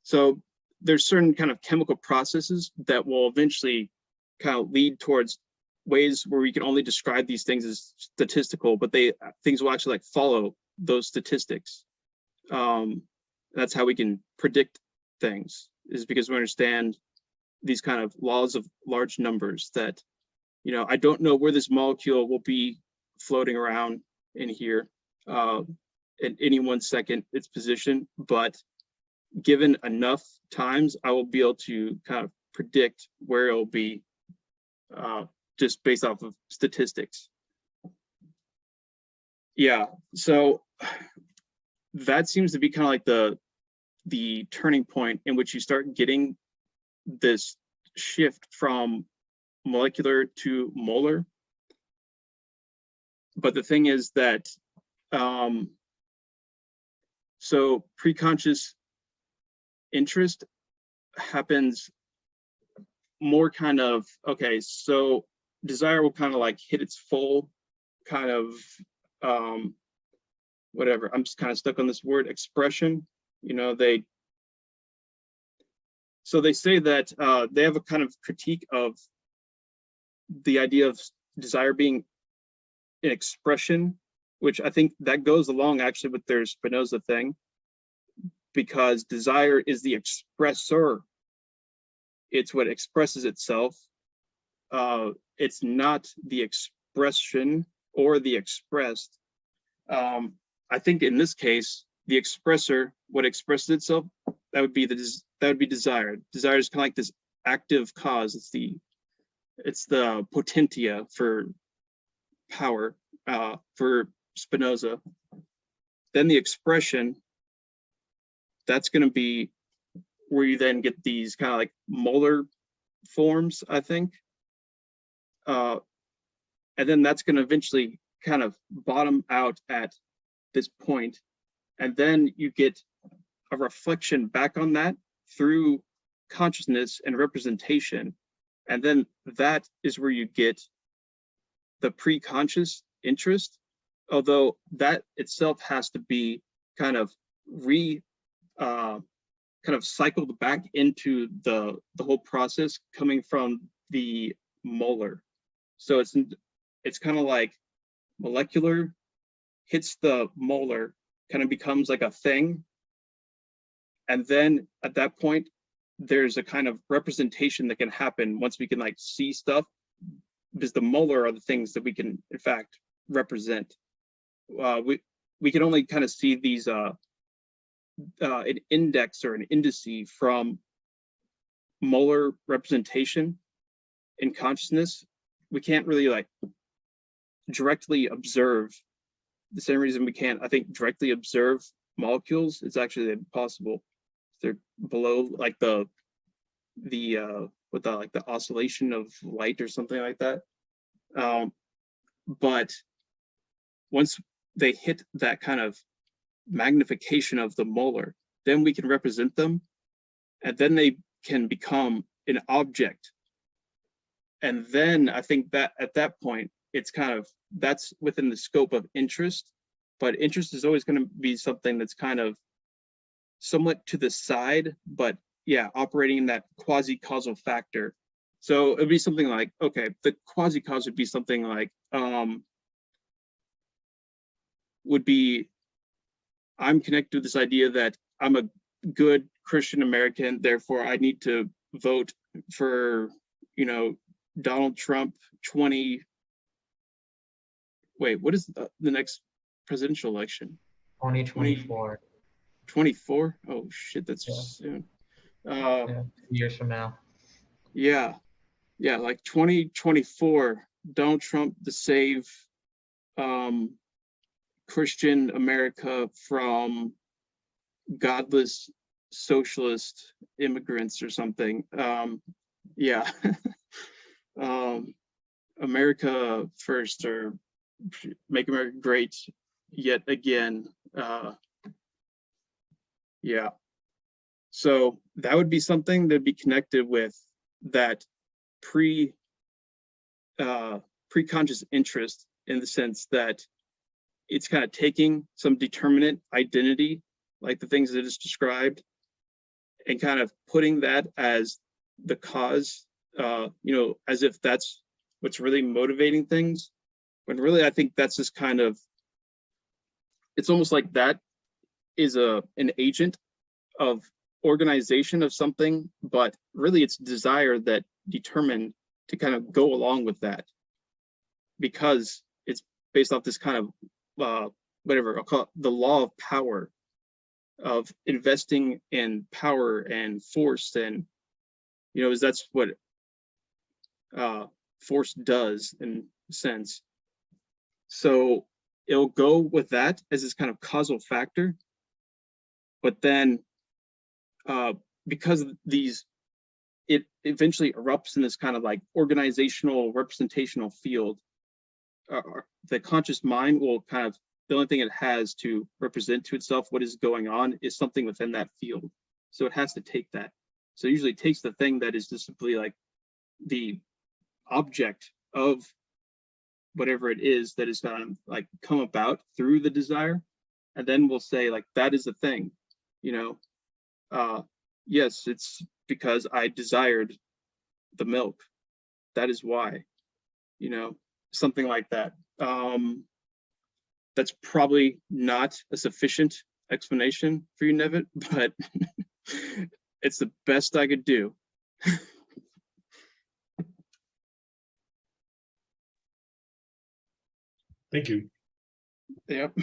so there's certain kind of chemical processes that will eventually kind of lead towards ways where we can only describe these things as statistical, but things will actually like follow those statistics. That's how we can predict things, is because we understand these kind of laws of large numbers that, you know, I don't know where this molecule will be floating around in here at any 1 second, its position, but given enough times, I will be able to kind of predict where it'll be just based off of statistics. Yeah, so that seems to be kind of like the turning point in which you start getting this shift from molecular to molar. But the thing is that, so preconscious interest happens more kind of, okay, so desire will kind of like hit its full kind of, whatever, I'm just kind of stuck on this word, expression. You know, so they say that they have a kind of critique of the idea of desire being an expression, which I think that goes along actually with their Spinoza thing, because desire is the expressor. It's what expresses itself. It's not the expression or the expressed. I think in this case, the expressor, what expresses itself, that would be desire. Desire is kind of like this active cause. It's the potentia for power for Spinoza. Then the expression, that's going to be where you then get these kind of like molar forms, I think. And then that's going to eventually kind of bottom out at this point. And then you get a reflection back on that through consciousness and representation. And then that is where you get the pre-conscious interest, although that itself has to be kind of cycled back into the whole process coming from the molar. So it's kind of like molecular hits the molar, kind of becomes like a thing. And then at that point, there's a kind of representation that can happen once we can like see stuff, because the molar are the things that we can in fact represent. We can only kind of see these an index or an indice from molar representation in consciousness. We can't really like directly observe. The same reason we can't, I think, directly observe molecules. It's actually impossible. They're below like the oscillation of light or something like that. But once they hit that kind of magnification of the molar, then we can represent them, and then they can become an object. And then I think that at that point, it's kind of, that's within the scope of interest, but interest is always going to be something that's kind of somewhat to the side, but yeah, operating in that quasi-causal factor. So it'd be something like, okay, the quasi-cause would be something like, would be, I'm connected to this idea that I'm a good Christian American, therefore I need to vote for, you know, Donald Trump what is the next presidential election? 2024. 24? Oh shit, that's soon. 2 years from now. Yeah, like 2024, Donald Trump to save Christian America from godless socialist immigrants or something. Yeah. America first, or make America great yet again. Yeah. So that would be something that'd be connected with that pre-conscious interest, in the sense that it's kind of taking some determinate identity, like the things that is described, and kind of putting that as the cause, as if that's what's really motivating things. When really, I think that's just kind of, it's almost like that is an agent of organization of something, but really it's desire that determined to kind of go along with that, because it's based off this kind of whatever I'll call it, the law of power, of investing in power and force, and that's what force does in a sense. So it'll go with that as this kind of causal factor, but then because it eventually erupts in this kind of like organizational representational field, the conscious mind will kind of, the only thing it has to represent to itself what is going on is something within that field. So it has to take that. So it usually takes the thing that is just simply like the object of whatever it is that is going to like come about through the desire, and then we'll say like that is the thing, yes, it's because I desired the milk, that is why, something like that. That's probably not a sufficient explanation for you, Nevitt, but it's the best I could do. Thank you. Yep.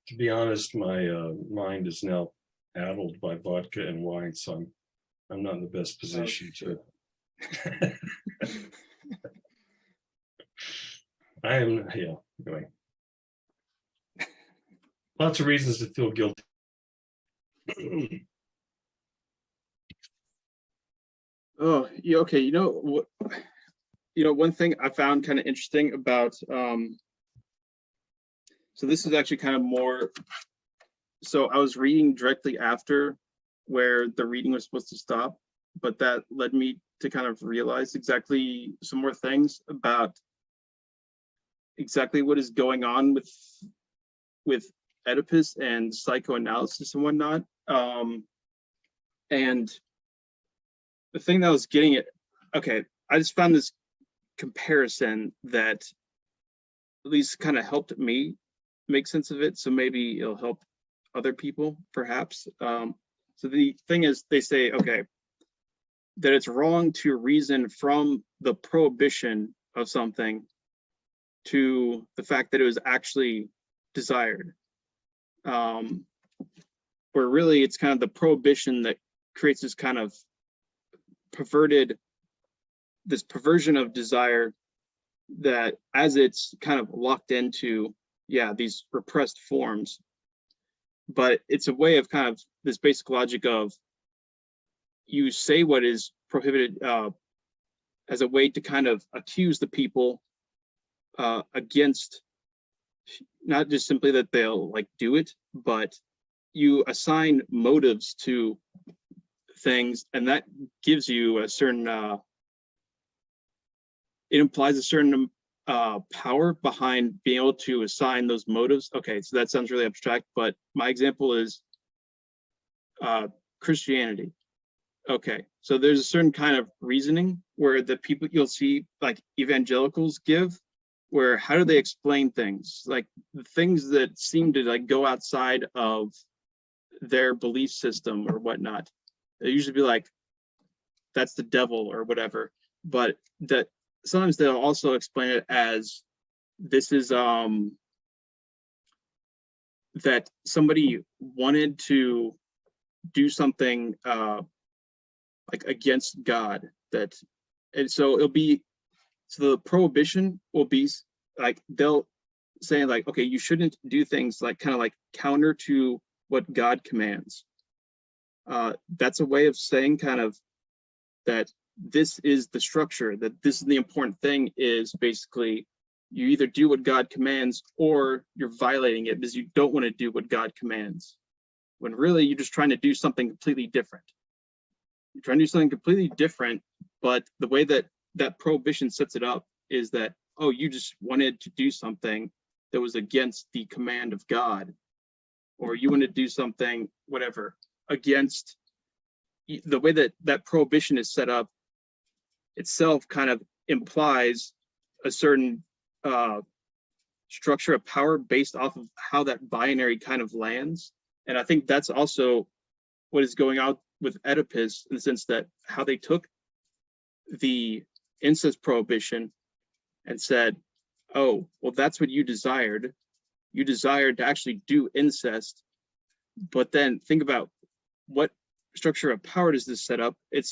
To be honest, my mind is now addled by vodka and wine, so I'm not in the best position to. I am, yeah, anyway. Lots of reasons to feel guilty. Oh, yeah, okay. One thing I found kind of interesting about, so this is actually kind of more, so I was reading directly after where the reading was supposed to stop, but that led me to kind of realize exactly some more things about exactly what is going on with Oedipus and psychoanalysis and whatnot. And the thing that I was getting at, okay, I just found this comparison that at least kind of helped me make sense of it. So maybe it'll help other people, perhaps. So the thing is, they say, okay, that it's wrong to reason from the prohibition of something to the fact that it was actually desired. Where really it's kind of the prohibition that creates this kind of this perversion of desire, that as it's kind of locked into, these repressed forms, but it's a way of kind of this basic logic of you say what is prohibited as a way to kind of accuse the people against not just simply that they'll like do it, but you assign motives to things, and that gives you a certain it implies a certain power behind being able to assign those motives. Okay, so that sounds really abstract, but my example is Christianity. Okay, so there's a certain kind of reasoning where the people you'll see like evangelicals give, where how do they explain things, like the things that seem to like go outside of their belief system or whatnot. They usually be like, that's the devil or whatever, but that sometimes they'll also explain it as this is that somebody wanted to do something like against God, that, and so it'll be, so the prohibition will be like they'll saying like, okay, you shouldn't do things like kind of like counter to what God commands. That's a way of saying kind of that this is the structure, that this is the important thing, is basically you either do what God commands or you're violating it because you don't want to do what God commands, when really you're just trying to do something completely different. You're trying to do something completely different, but the way that that prohibition sets it up is that, oh, you just wanted to do something that was against the command of God, or you want to do something, whatever, against the way that that prohibition is set up itself kind of implies a certain structure of power based off of how that binary kind of lands. And I think that's also what is going on with Oedipus, in the sense that how they took the incest prohibition and said, oh, well, that's what you desired. You desired to actually do incest. But then think about what structure of power does this set up? It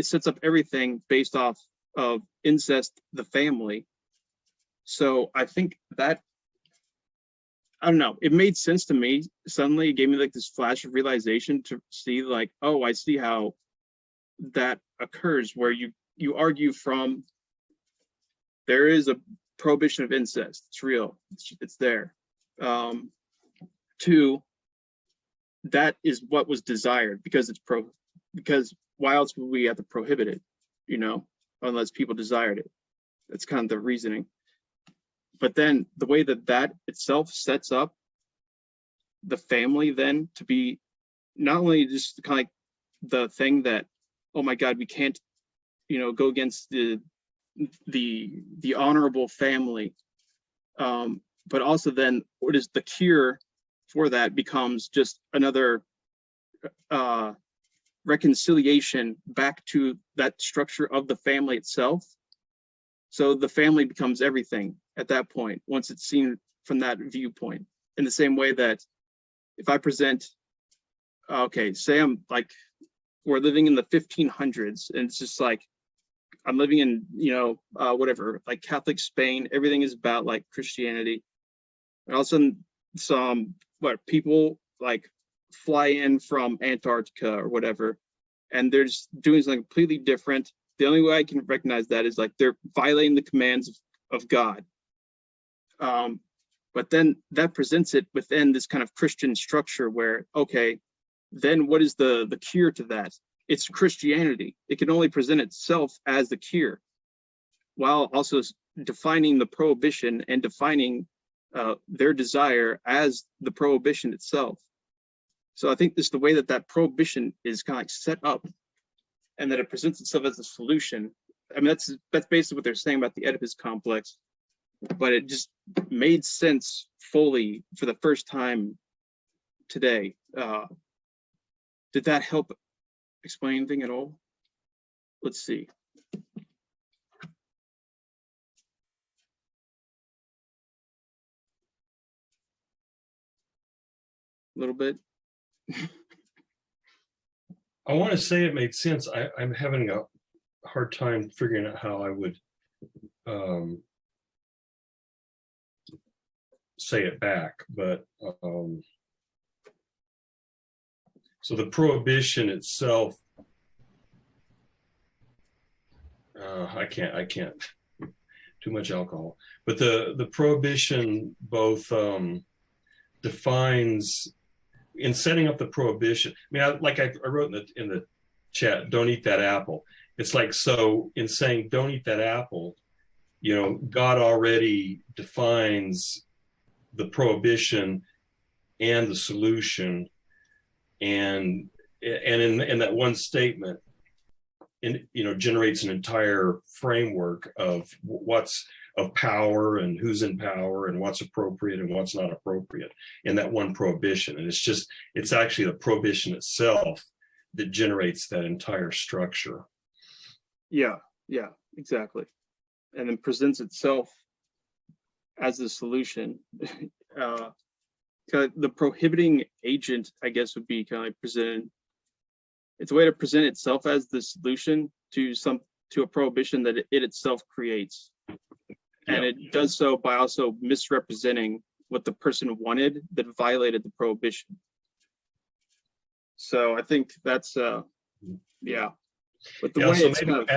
sets up everything based off of incest, the family. So I think that, I don't know, it made sense to me. Suddenly it gave me like this flash of realization to see like, oh, I see how that occurs, where you argue from, there is a prohibition of incest, it's real, it's there, to that is what was desired because it's because why else would we have to prohibit it, unless people desired it. That's kind of the reasoning. But then the way that that itself sets up the family then to be not only just kind of like the thing that, oh my God, we can't, go against the honorable family, but also then what is the cure for that becomes just another reconciliation back to that structure of the family itself. So the family becomes everything at that point, once it's seen from that viewpoint. In the same way that if I present, okay, say I'm like, we're living in the 1500s, and it's just like, I'm living in, whatever, like Catholic Spain, everything is about like Christianity. And all of a sudden, some people like fly in from Antarctica or whatever, and they're just doing something completely different. The only way I can recognize that is like they're violating the commands of God. But then that presents it within this kind of Christian structure where, okay, then what is the cure to that? It's Christianity. It can only present itself as the cure, while also defining the prohibition and defining their desire as the prohibition itself. So I think this the way that that prohibition is kind of like set up, and that it presents itself as a solution. I mean, that's basically what they're saying about the Oedipus complex, but it just made sense fully for the first time today. Did that help explain anything at all? Let's see. A little bit. I want to say it made sense. I'm having a hard time figuring out how I would say it back, but so the prohibition itself, I can't, too much alcohol, but the prohibition both defines, in setting up the prohibition, I mean, I wrote in the chat, don't eat that apple. It's like, so in saying don't eat that apple, God already defines the prohibition and the solution, and in that one statement, generates an entire framework of what's of power and who's in power and what's appropriate and what's not appropriate in that one prohibition. And it's actually the prohibition itself that generates that entire structure. Yeah, exactly. And then presents itself as the solution. The prohibiting agent, I guess, would be kind of like presented. It's a way to present itself as the solution to a prohibition that it itself creates. And Yeah. it does so by also misrepresenting what the person wanted that violated the prohibition. So I think that's yeah. But the Yeah, way so it's maybe kind of,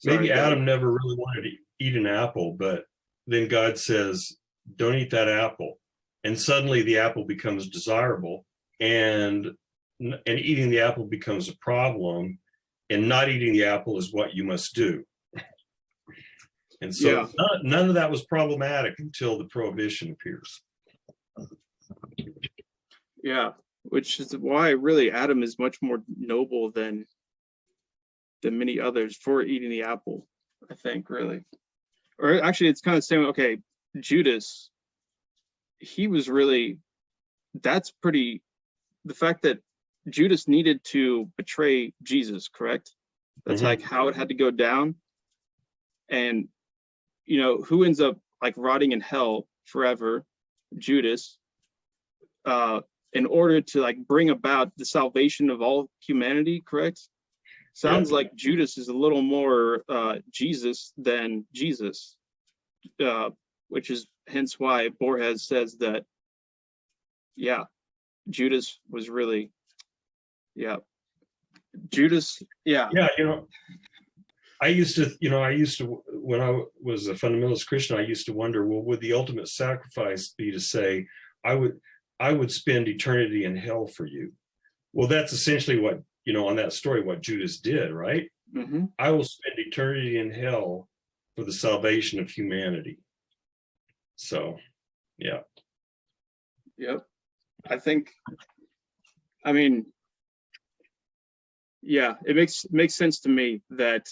maybe sorry, go ahead. Adam never really wanted to eat an apple, but then God says, don't eat that apple. And suddenly the apple becomes desirable, and eating the apple becomes a problem, and not eating the apple is what you must do. And so Yeah. none of that was problematic until the prohibition appears. Yeah, which is why really Adam is much more noble than many others for eating the apple, I think, really. Or actually, it's kind of saying, okay, Judas, he was really, that's pretty, the fact that Judas needed to betray Jesus, correct? That's Mhm. like how it had to go down. And, you know, who ends up like rotting in hell forever? Judas. In order to like bring about the salvation of all humanity, correct? Sounds like Judas is a little more Jesus than Jesus, which is hence why Borges says that, yeah, Judas was really, yeah, Judas, yeah. Yeah, I used to, when I was a fundamentalist Christian, I used to wonder, well, would the ultimate sacrifice be to say, I would spend eternity in hell for you? Well, that's essentially what, on that story, what Judas did, right? Mm-hmm. I will spend eternity in hell for the salvation of humanity. So, yeah. Yep. I mean, yeah, it makes sense to me that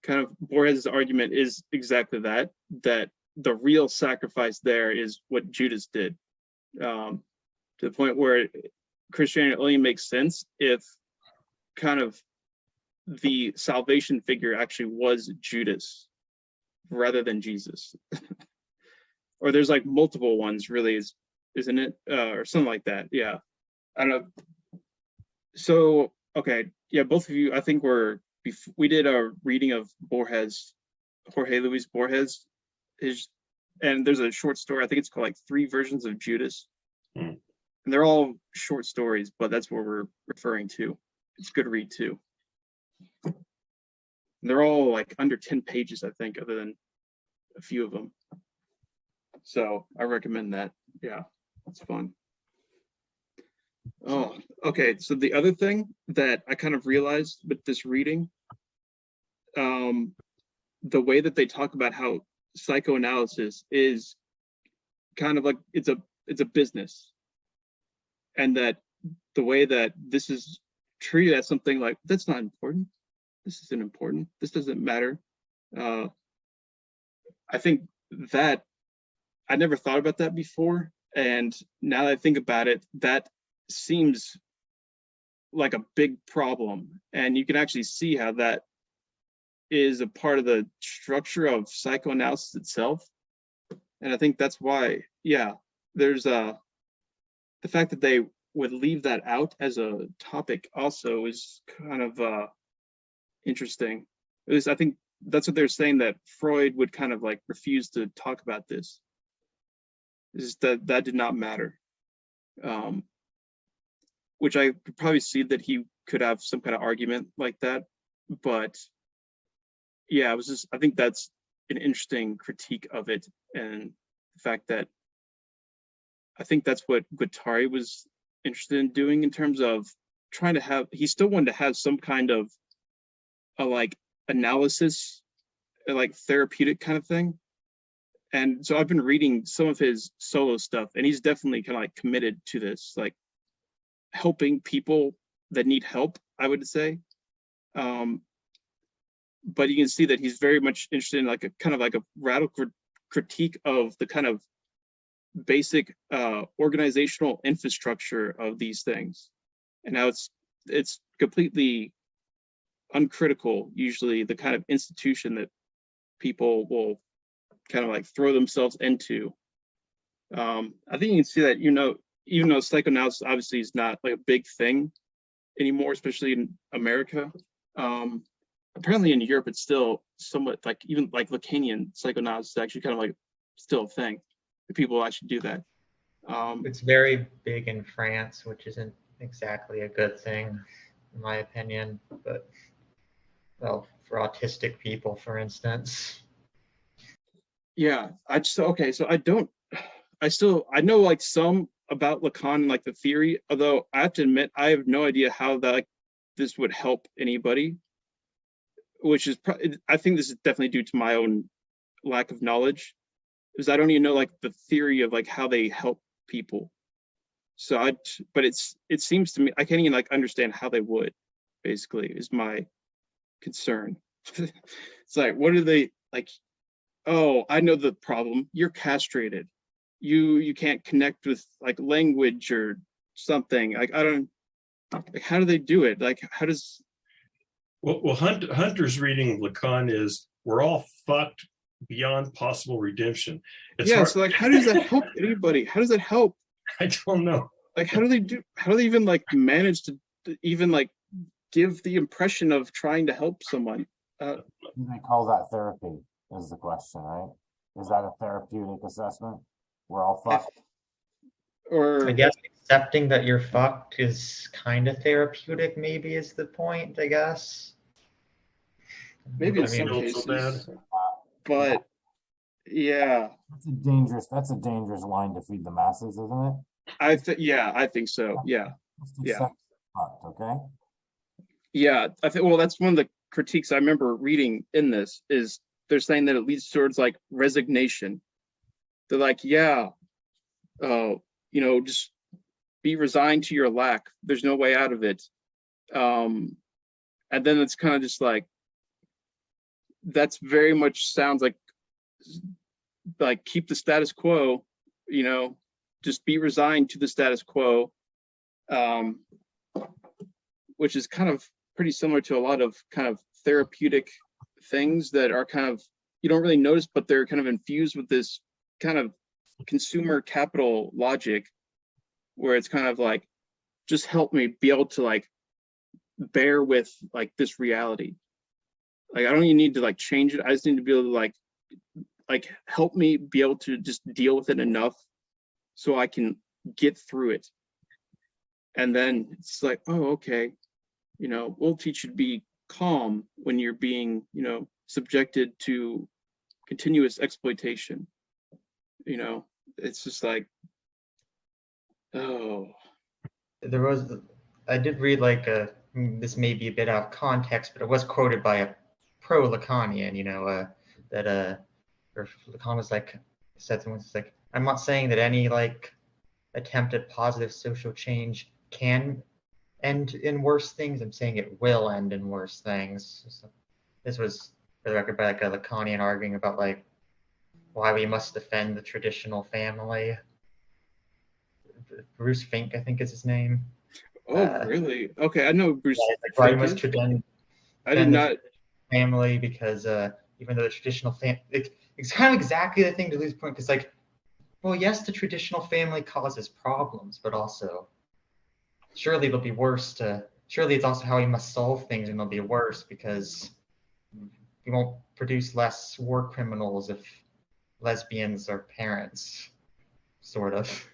kind of Borges' argument is exactly that the real sacrifice there is what Judas did, to the point where Christianity only makes sense if kind of the salvation figure actually was Judas rather than Jesus. Or there's like multiple ones, really, isn't it? Or something like that. Yeah. I don't know. So, okay. Yeah, both of you, I think we did a reading of Borges, Jorge Luis Borges. And there's a short story, I think it's called like 3 Versions of Judas. Mm. And they're all short stories, but that's what we're referring to. It's a good read too. And they're all like under 10 pages, I think, other than a few of them. So I recommend that. Yeah, it's fun. Oh, okay. So the other thing that I kind of realized with this reading, the way that they talk about how psychoanalysis is kind of like it's a business, and that the way that this is treated as something like that's not important, this isn't important, this doesn't matter. I think that I never thought about that before, and now that I think about it, that seems like a big problem, and you can actually see how that is a part of the structure of psychoanalysis itself. And I think that's why, yeah, there's the fact that they would leave that out as a topic also is kind of interesting. At least I think that's what they're saying, that Freud would kind of like refuse to talk about this. Is that did not matter. Which I could probably see that he could have some kind of argument like that. But yeah, I think that's an interesting critique of it. And the fact that I think that's what Guattari was interested in doing, in terms of trying to have, he still wanted to have some kind of a like analysis, like therapeutic kind of thing. And so I've been reading some of his solo stuff, and he's definitely kind of like committed to this, like helping people that need help, I would say. But you can see that he's very much interested in like a kind of like a radical critique of the kind of basic organizational infrastructure of these things, and how it's completely uncritical, usually, the kind of institution that people will kind of like throw themselves into. I think you can see that, even though psychoanalysis obviously is not like a big thing anymore, especially in America, apparently in Europe it's still somewhat like, even like Lacanian psychoanalysis is actually kind of like still a thing. People actually do that. It's very big in France, which isn't exactly a good thing, in my opinion. But well, for autistic people, for instance. Yeah, okay, so I know like some about Lacan, like the theory, although I have to admit I have no idea how that like this would help anybody, which is I think this is definitely due to my own lack of knowledge, because I don't even know like the theory of like how they help people. So but it seems to me I can't even like understand how they would, basically, is my concern. It's like, what are they like? Oh, I know the problem. You're castrated. You can't connect with like language or something. Like, I don't, like, how do they do it? Like, how does? Well, Hunter's reading of Lacan is we're all fucked beyond possible redemption. It's Yeah, hard. so like, how does that help anybody? How does that help? I don't know. Like, how do they even like manage to even like give the impression of trying to help someone? Do they call that therapy is the question, right? Is that a therapeutic assessment? We're all fucked. Or I guess accepting that you're fucked is kind of therapeutic, maybe, is the point, I guess. maybe in I mean, some Feel so bad. cases, but yeah, That's a dangerous line to feed the masses, isn't it? yeah, I think so. Yeah. Just Yeah. accept fucked, okay? Yeah, I think, well, that's one of the critiques I remember reading in this, is they're saying that it leads towards like resignation. They're like, yeah, just be resigned to your lack. There's no way out of it. And then it's kind of just like, that's very much sounds like keep the status quo, just be resigned to the status quo, which is kind of pretty similar to a lot of kind of therapeutic things that are kind of, you don't really notice, but they're kind of infused with this kind of consumer capital logic, where it's kind of like, just help me be able to like bear with like this reality. Like, I don't even need to like change it. I just need to be able to like help me be able to just deal with it enough so I can get through it. And then it's like, oh, okay, we'll teach you to be calm when you're being, subjected to continuous exploitation. It's just like, oh. I did read like this may be a bit out of context, but it was quoted by a pro-Lacanian, that or Lacan was like, said something like, I'm not saying that any like attempt at positive social change can end in worse things. I'm saying it will end in worse things. So this was, for the record, by like a Lacanian arguing about like why we must defend the traditional family. Bruce Fink, I think is his name. Oh, really? Okay, I know Bruce. Yeah, like why we must defend I did not. family, because even though the traditional family, it's kind of exactly the thing to lose point, because like, well, yes, the traditional family causes problems, but also surely it'll be worse surely it's also how we must solve things, and it'll be worse because we won't produce less war criminals if lesbians are parents, sort of.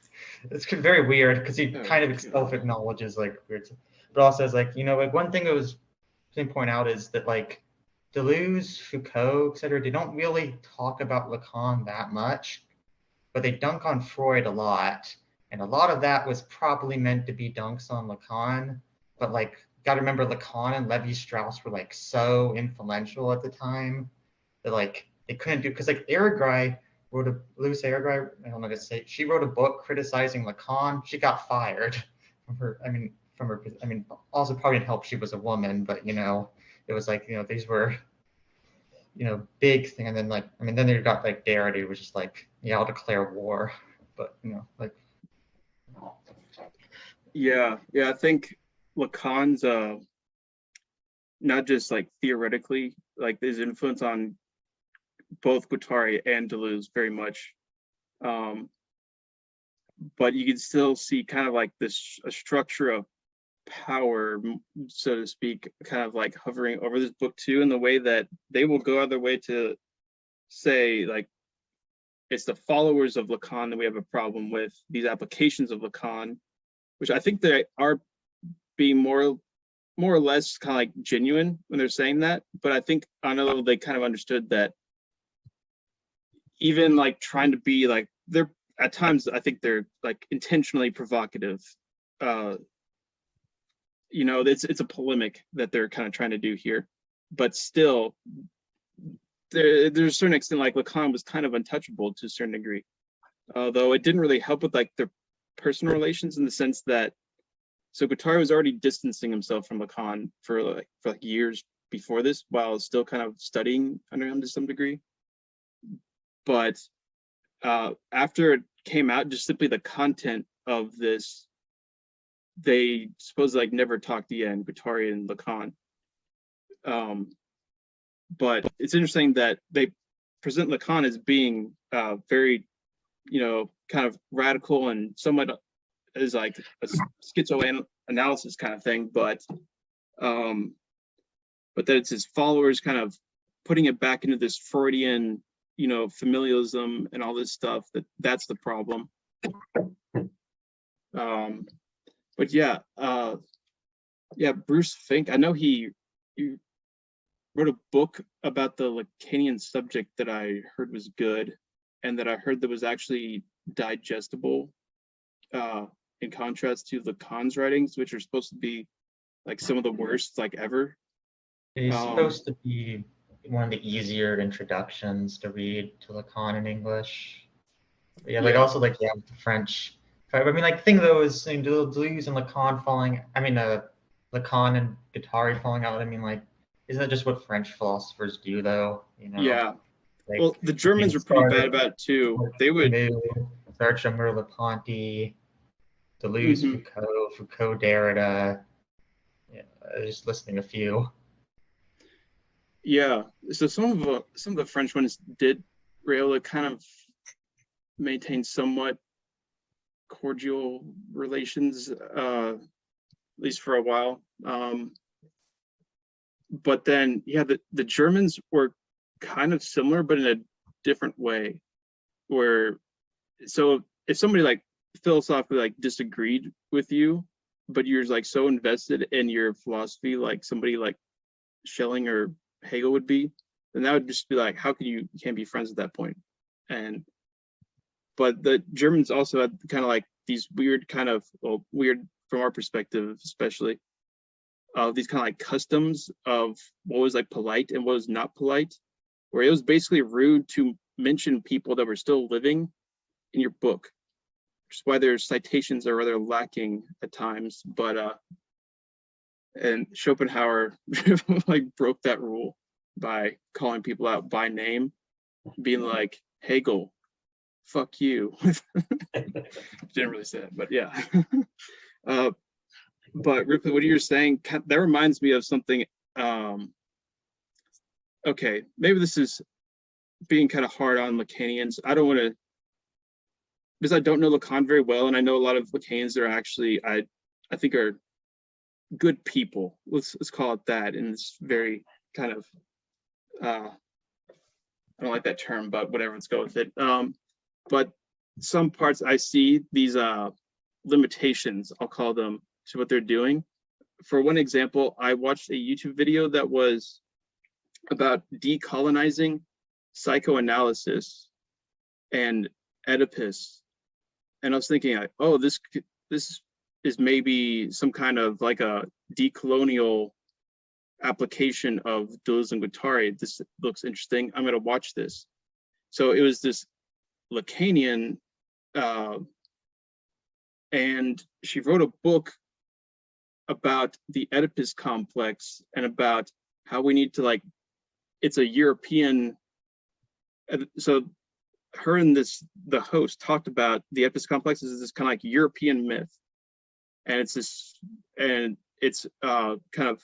It's very weird because he kind of self-acknowledges like weird, but also is like, like one thing that was to point out is that like Deleuze, Foucault, etc., they don't really talk about Lacan that much, but they dunk on Freud a lot. And a lot of that was probably meant to be dunks on Lacan. But like, got to remember, Lacan and Levi-Strauss were like so influential at the time that like they couldn't do, because like Irigaray wrote Luce Irigaray, I don't know how to say, she wrote a book criticizing Lacan. She got fired from her, also probably didn't help she was a woman, but it was like, these were, big thing. And then like, then you got like Derrida, who was just like, yeah, I'll declare war. But like, yeah, I think Lacan's not just like theoretically, like his influence on both Guattari and Deleuze very much, but you can still see kind of like this a structure of power, so to speak, kind of like hovering over this book too, in the way that they will go out of their way to say, like, it's the followers of Lacan that we have a problem with, these applications of Lacan, which I think they are being more or less kind of like genuine when they're saying that. But I think on a level they kind of understood that even like trying to be like, they're at times, I think they're like intentionally provocative. You know, it's a polemic that they're kind of trying to do here, but still there's a certain extent, like Lacan was kind of untouchable to a certain degree, although it didn't really help with like their personal relations, in the sense that, so Guattari was already distancing himself from Lacan for years before this, while still kind of studying under him to some degree. But after it came out, just simply the content of this, they supposedly like never talked again, Guattari and Lacan. But it's interesting that they present Lacan as being very, kind of radical and somewhat as like a schizoanalysis kind of thing, but that it's his followers kind of putting it back into this Freudian, familialism and all this stuff, that's the problem. But yeah, Bruce Fink, I know he wrote a book about the Lacanian subject that I heard was good, and that I heard that was actually digestible, in contrast to Lacan's writings, which are supposed to be like some of the worst like ever. It's supposed to be one of the easier introductions to read to Lacan in English. But yeah, like also like with the French. I mean, like the thing though is Deleuze and Lacan Lacan and Guattari falling out. I mean, like, isn't that just what French philosophers do though? Yeah. Like, Well, the Germans were pretty bad about it too. They would Sartre, Merleau-Ponty, Deleuze, Foucault, Derrida. Yeah, just listing a few. Yeah, so some of the French ones did able to kind of maintain somewhat cordial relations, at least for a while. But then, the Germans were kind of similar, but in a different way. So if somebody like philosophically like disagreed with you, but you're like so invested in your philosophy, like somebody like Schelling or Hegel would be, then that would just be like, how can you can't be friends at that point? But the Germans also had kind of like these weird weird from our perspective, especially, these kind of like customs of what was like polite and what was not polite, where it was basically rude to mention people that were still living in your book, which is why their citations are rather lacking at times. But and Schopenhauer like broke that rule by calling people out by name, being like, Hegel, fuck you. Didn't really say that, but yeah. But Ripley, what you're saying, that reminds me of something. Okay, maybe this is being kind of hard on Lacanians. I don't want to, because I don't know Lacan very well, and I know a lot of Lacanians that are actually, I think are good people. Let's call it that. And it's very kind of, I don't like that term, but whatever, let's go with it. But some parts I see these limitations, I'll call them, to what they're doing. For one example, I watched a YouTube video that was about decolonizing psychoanalysis and Oedipus, and I was thinking, like, oh, this is maybe some kind of like a decolonial application of Deleuze and Guattari. This looks interesting. I'm going to watch this. So it was this Lacanian, and she wrote a book about the Oedipus complex and about how we need to, like, it's a European, so her and the host talked about the Oedipus complex as this kind of like European myth, and it's kind of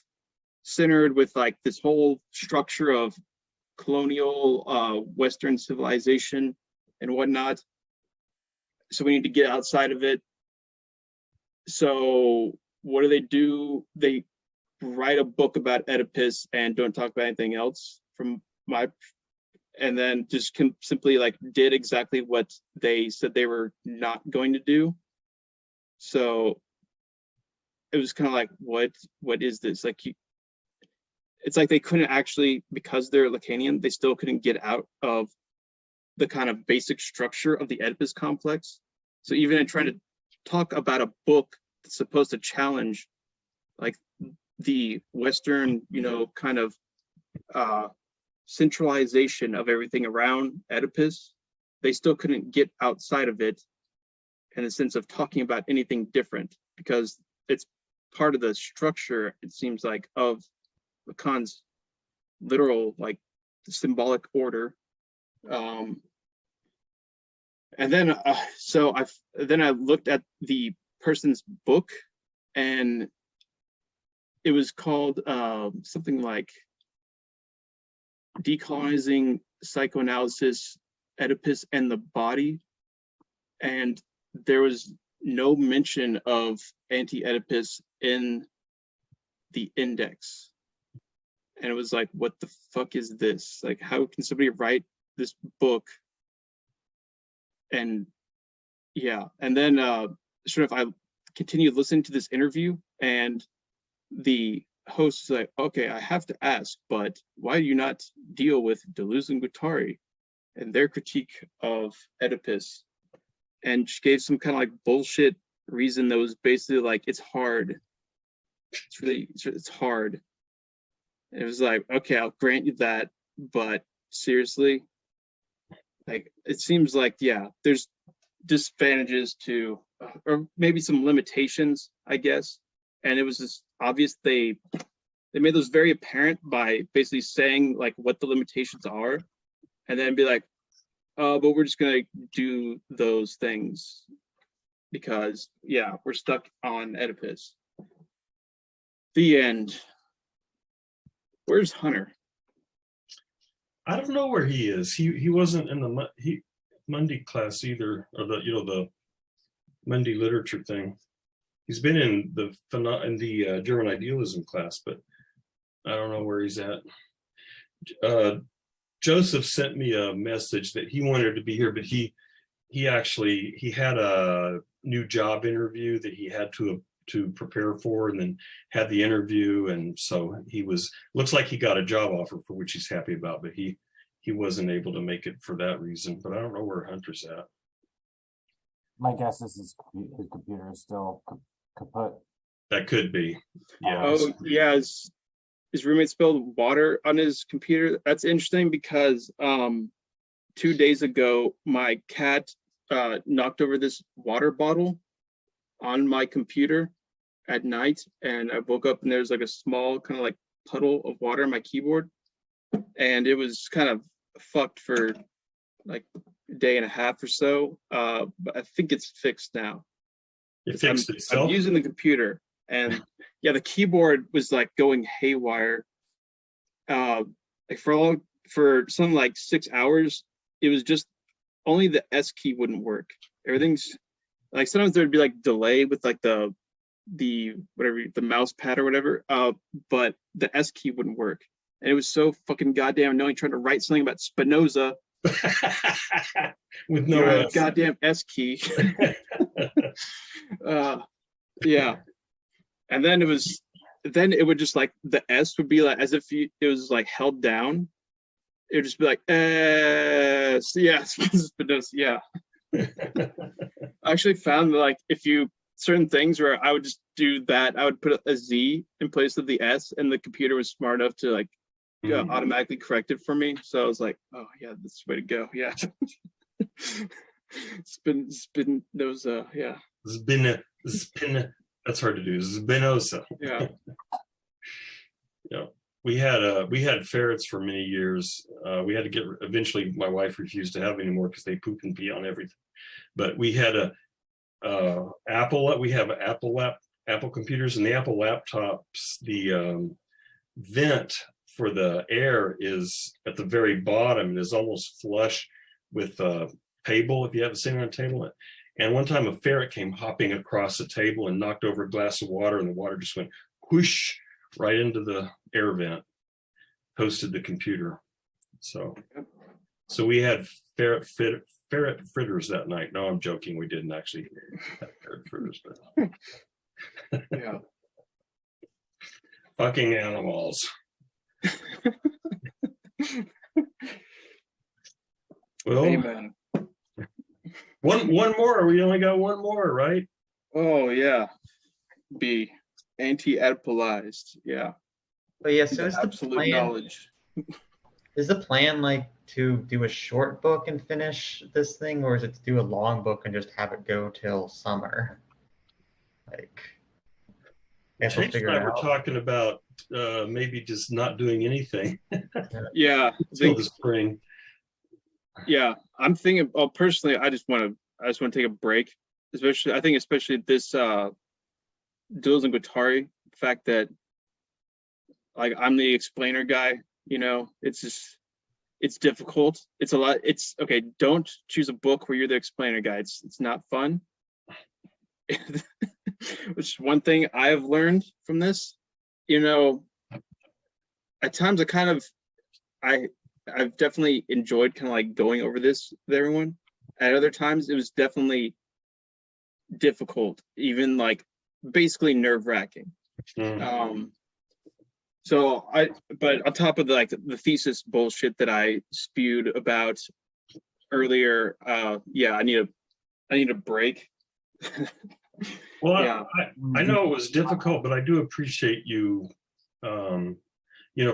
centered with like this whole structure of colonial Western civilization and whatnot. So we need to get outside of it. So what do? They write a book about Oedipus and don't talk about anything else and then just simply like did exactly what they said they were not going to do. So it was kind of like, what is this? Like, it's like they couldn't actually, because they're Lacanian, they still couldn't get out of the kind of basic structure of the Oedipus complex. So even in trying to talk about a book that's supposed to challenge like the Western, kind of centralization of everything around Oedipus, they still couldn't get outside of it in the sense of talking about anything different, because it's part of the structure, it seems like, of Lacan's literal, like, symbolic order. And then I looked at the person's book, and it was called something like Decolonizing Psychoanalysis, Oedipus and the Body, and there was no mention of Anti-Oedipus in the index. And it was like, what the fuck is this? Like, how can somebody write this book? And yeah, and then sort of I continued listening to this interview, and the host was like, okay, I have to ask, but why do you not deal with Deleuze and Guattari and their critique of Oedipus? And she gave some kind of like bullshit reason that was basically like, it's hard. It's hard. And it was like, okay, I'll grant you that, but seriously, like, it seems like, yeah, there's disadvantages to, or maybe some limitations, I guess. And it was just obvious they made those very apparent by basically saying like what the limitations are, and then be like, but we're just gonna do those things because, yeah, we're stuck on Oedipus. The end. Where's Hunter? I don't know where he is. He wasn't in the Monday class either, or the Monday literature thing. He's been in the German idealism class, but I don't know where he's at. Joseph sent me a message that he wanted to be here, but he had a new job interview that he had to prepare for, and then had the interview, and so looks like he got a job offer for which he's happy about, but he wasn't able to make it for that reason. But I don't know where Hunter's at. My guess is his computer is still kaput. That could be. Yeah. Oh yeah, his roommate spilled water on his computer. That's interesting because 2 days ago my cat knocked over this water bottle on my computer at night, and I woke up and there's like a small kind of like puddle of water on my keyboard, and it was kind of fucked for like a day and a half or so, but I think it's fixed now. It fixed itself? I'm using the computer, and yeah, the keyboard was like going haywire. Like for some like 6 hours, it was just only the S key wouldn't work. Everything's like, sometimes there'd be like delay with like the whatever, the mouse pad or whatever, but the S key wouldn't work. And it was so fucking goddamn annoying trying to write something about Spinoza with no S. Goddamn S key. Yeah. And then it would just like, the S would be like as if it was like held down. It would just be like, yeah, Spinoza, yeah. I actually found that, like, if you certain things where I would just do that, I would put a Z in place of the S, and the computer was smart enough to like automatically correct it for me. So I was like, oh yeah, this is the way to go. Yeah. Spinoza, yeah. Spin. That's hard to do. Spinoza. Yeah. Yeah. We had ferrets for many years. We had to eventually my wife refused to have any more because they poop and pee on everything. But we had we have Apple computers, and the Apple laptops, the vent for the air is at the very bottom. It is almost flush with a table, if you have a sitting on a table. And one time a ferret came hopping across the table and knocked over a glass of water, and the water just went whoosh right into the air vent, toasted the computer. So we had ferret fritters that night. No, I'm joking. We didn't actually have ferret fritters, but Yeah. fucking animals. Well, Amen. one more. We only got one more, right? Oh yeah. Be anti-Oedipalized. Yeah. But yeah, so Absolute knowledge. is the plan like to do a short book and finish this thing, or is it to do a long book and just have it go till summer? Like, I guess we'll Chase figure and it I were out. talking about maybe just not doing anything Yeah. until the spring. Yeah. I'm thinking, well, personally, I just want to take a break. Especially this Deleuze and Guattari, the fact that like I'm the explainer guy, it's difficult. It's a lot. It's okay. Don't choose a book where you're the explainer guy. It's not fun. Which is one thing I've learned from this. At times I've definitely enjoyed kind of like going over this with everyone. At other times it was definitely difficult, even like basically nerve-wracking. But on top of the thesis bullshit that I spewed about earlier, yeah, I need a break. Well, Yeah. I know it was difficult, but I do appreciate you,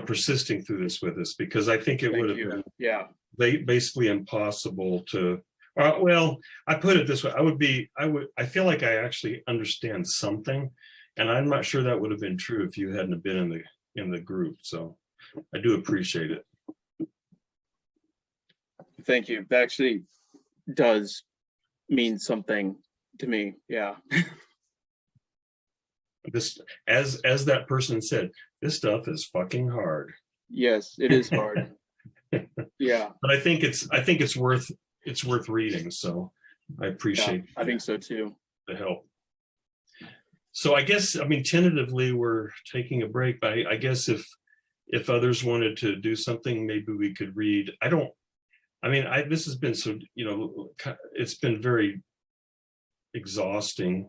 persisting through this with us, because I think it would have been basically impossible to. Well, I put it this way: I feel like I actually understand something, and I'm not sure that would have been true if you hadn't been in the group. So I do appreciate it. Thank you. That actually does mean something to me. Yeah. This, as that person said, this stuff is fucking hard. Yes, it is hard. Yeah. But I think it's worth reading. So I appreciate. I think so too. The help. So I guess, tentatively we're taking a break, but I guess if others wanted to do something, maybe we could read. This has been so, it's been very exhausting,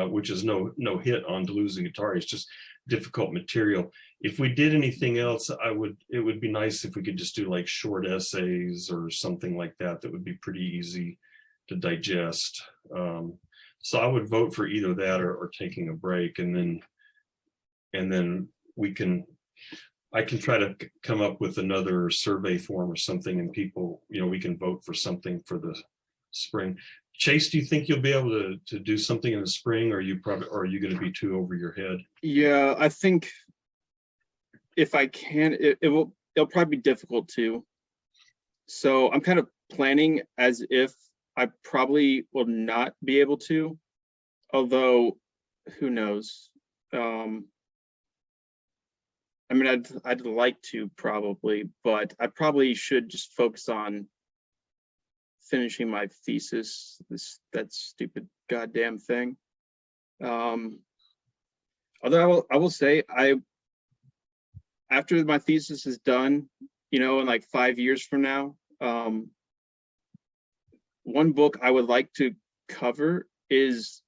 which is no hit on Deleuze and Guattari. It's just difficult material. If we did anything else, it would be nice if we could just do like short essays or something like that. That would be pretty easy to digest. So I would vote for either that or taking a break, and then I can try to come up with another survey form or something, and people, we can vote for something for the spring. Chase, do you think you'll be able to do something in the spring, or are you going to be too over your head? Yeah, I think if I can, it'll probably be difficult too. So I'm kind of planning as if I probably will not be able to, although who knows? I'd like to probably, but I probably should just focus on finishing my thesis, that stupid goddamn thing. Although I will say, after my thesis is done, in like 5 years from now, one book I would like to cover is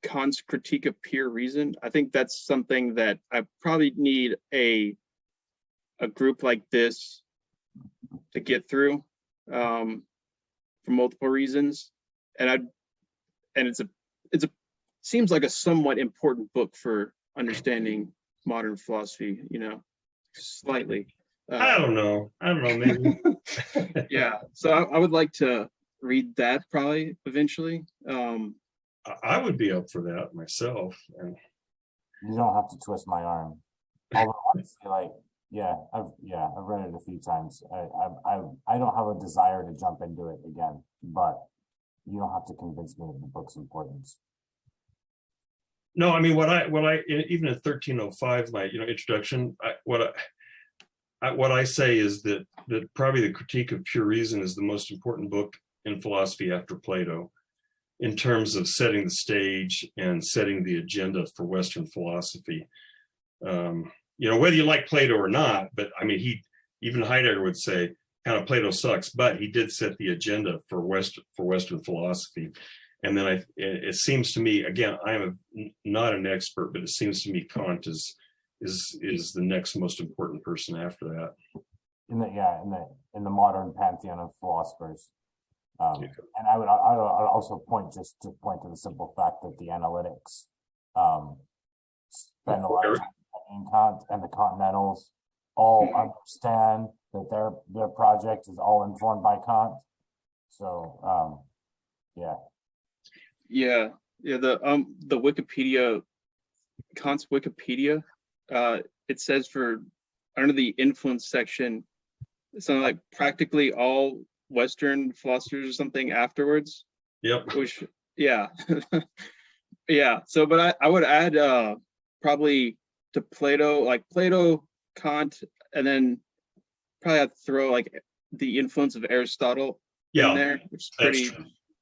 Kant's Critique of Pure Reason. I think that's something that I probably need a group like this to get through, for multiple reasons, and it seems like a somewhat important book for understanding modern philosophy, slightly. I don't know, maybe. Yeah, so I would like to read that probably eventually. I would be up for that myself. And you don't have to twist my arm. Although honestly, I've read it a few times. I don't have a desire to jump into it again, but you don't have to convince me of the book's importance. No, what I even in 1305, my introduction, what I say is that probably the Critique of Pure Reason is the most important book in philosophy after Plato. in terms of setting the stage and setting the agenda for Western philosophy. You know, whether you like Plato or not, but I mean, even Heidegger would say, kind of Plato sucks, but he did set the agenda for Western philosophy. And then it seems to me, again, I am not an expert, but it seems to me Kant is the next most important person after that. In the modern pantheon of philosophers. And I would also point to the simple fact that the analytics spend a lot of time in Kant, and the Continentals all understand that their project is all informed by Kant. So The Wikipedia, Kant's Wikipedia, it says under the influence section, something like practically all Western philosophers or something afterwards. Yep. Which, yeah. Yeah. So, but I would add probably to Plato, like Plato, Kant, and then probably have to throw like the influence of Aristotle in there, which is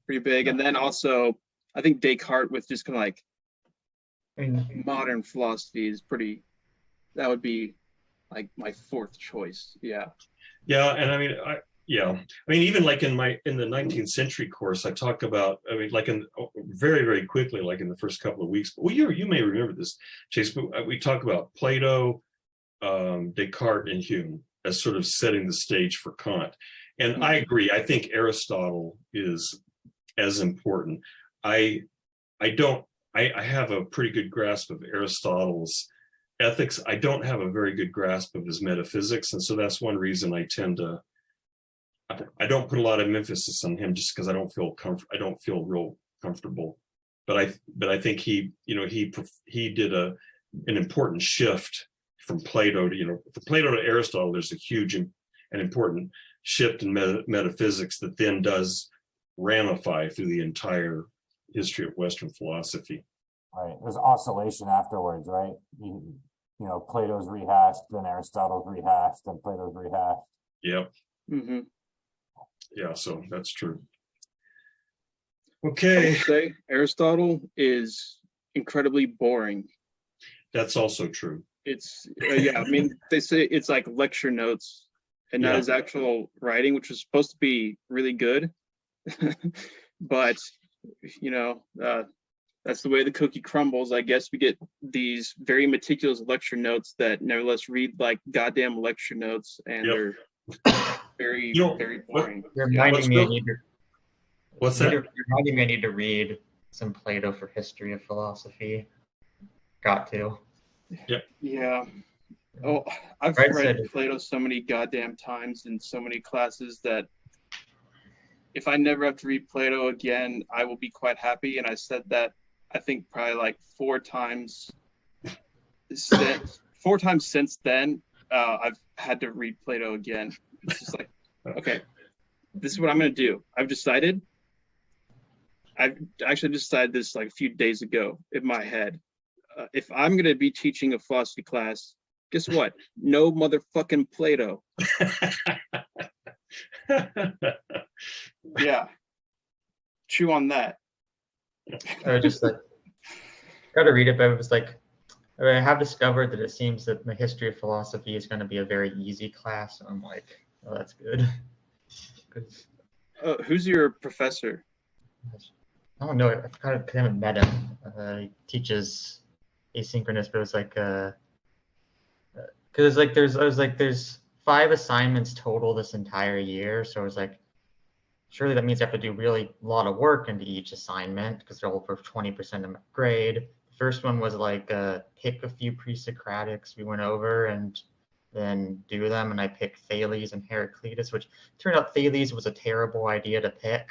pretty big. And then also, I think Descartes with just kind of like modern philosophy is that would be like my fourth choice. Yeah. Yeah. And I mean, even like in the 19th century course, I talk about, I mean, like very, very quickly, like in the first couple of weeks, but you may remember this, Chase, but we talk about Plato, Descartes, and Hume as sort of setting the stage for Kant. And I agree. I think Aristotle is as important. I have a pretty good grasp of Aristotle's ethics. I don't have a very good grasp of his metaphysics. And so that's one reason I don't put a lot of emphasis on him, just because I don't feel real comfortable. But I think he did an important shift from Plato to, from Plato to Aristotle. There's a huge and important shift in metaphysics that then does ramify through the entire history of Western philosophy. Right. There's oscillation afterwards, right? Plato's rehashed, then Aristotle's rehashed, then Plato's rehashed. Yep. Mm-hmm. Yeah, so that's true. I Okay. would say Aristotle is incredibly boring. That's also true. It's I mean, they say it's like lecture notes and not his actual writing, which was supposed to be really good. But that's the way the cookie crumbles. I guess we get these very meticulous lecture notes that nevertheless read like goddamn lecture notes, and they're very, very boring. You're reminding me I need to. What's that? You're reminding me I need to read some Plato for history of philosophy. Got to. Yep. Yeah. Oh, I've read Plato so many goddamn times in so many classes that if I never have to read Plato again, I will be quite happy. And I said that, I think, probably like 4 times. 4 times since then, I've had to read Plato again. It's just like, okay, this is what I'm going to do. I've actually decided this like a few days ago in my head. If I'm going to be teaching a philosophy class, guess what? No motherfucking Plato. Yeah. Chew on that. I was just like, got to read it, but it was like, I have discovered that it seems that the history of philosophy is going to be a very easy class. So I'm like, oh, that's good. Who's your professor? I don't know. I haven't met him. He teaches asynchronous, but it was like, because like there's 5 assignments total this entire year. So I was like, surely that means I have to do really a lot of work into each assignment because they're all for 20% of my grade. The first one was like pick a few pre-Socratics we went over and then do them. And I picked Thales and Heraclitus, which turned out Thales was a terrible idea to pick.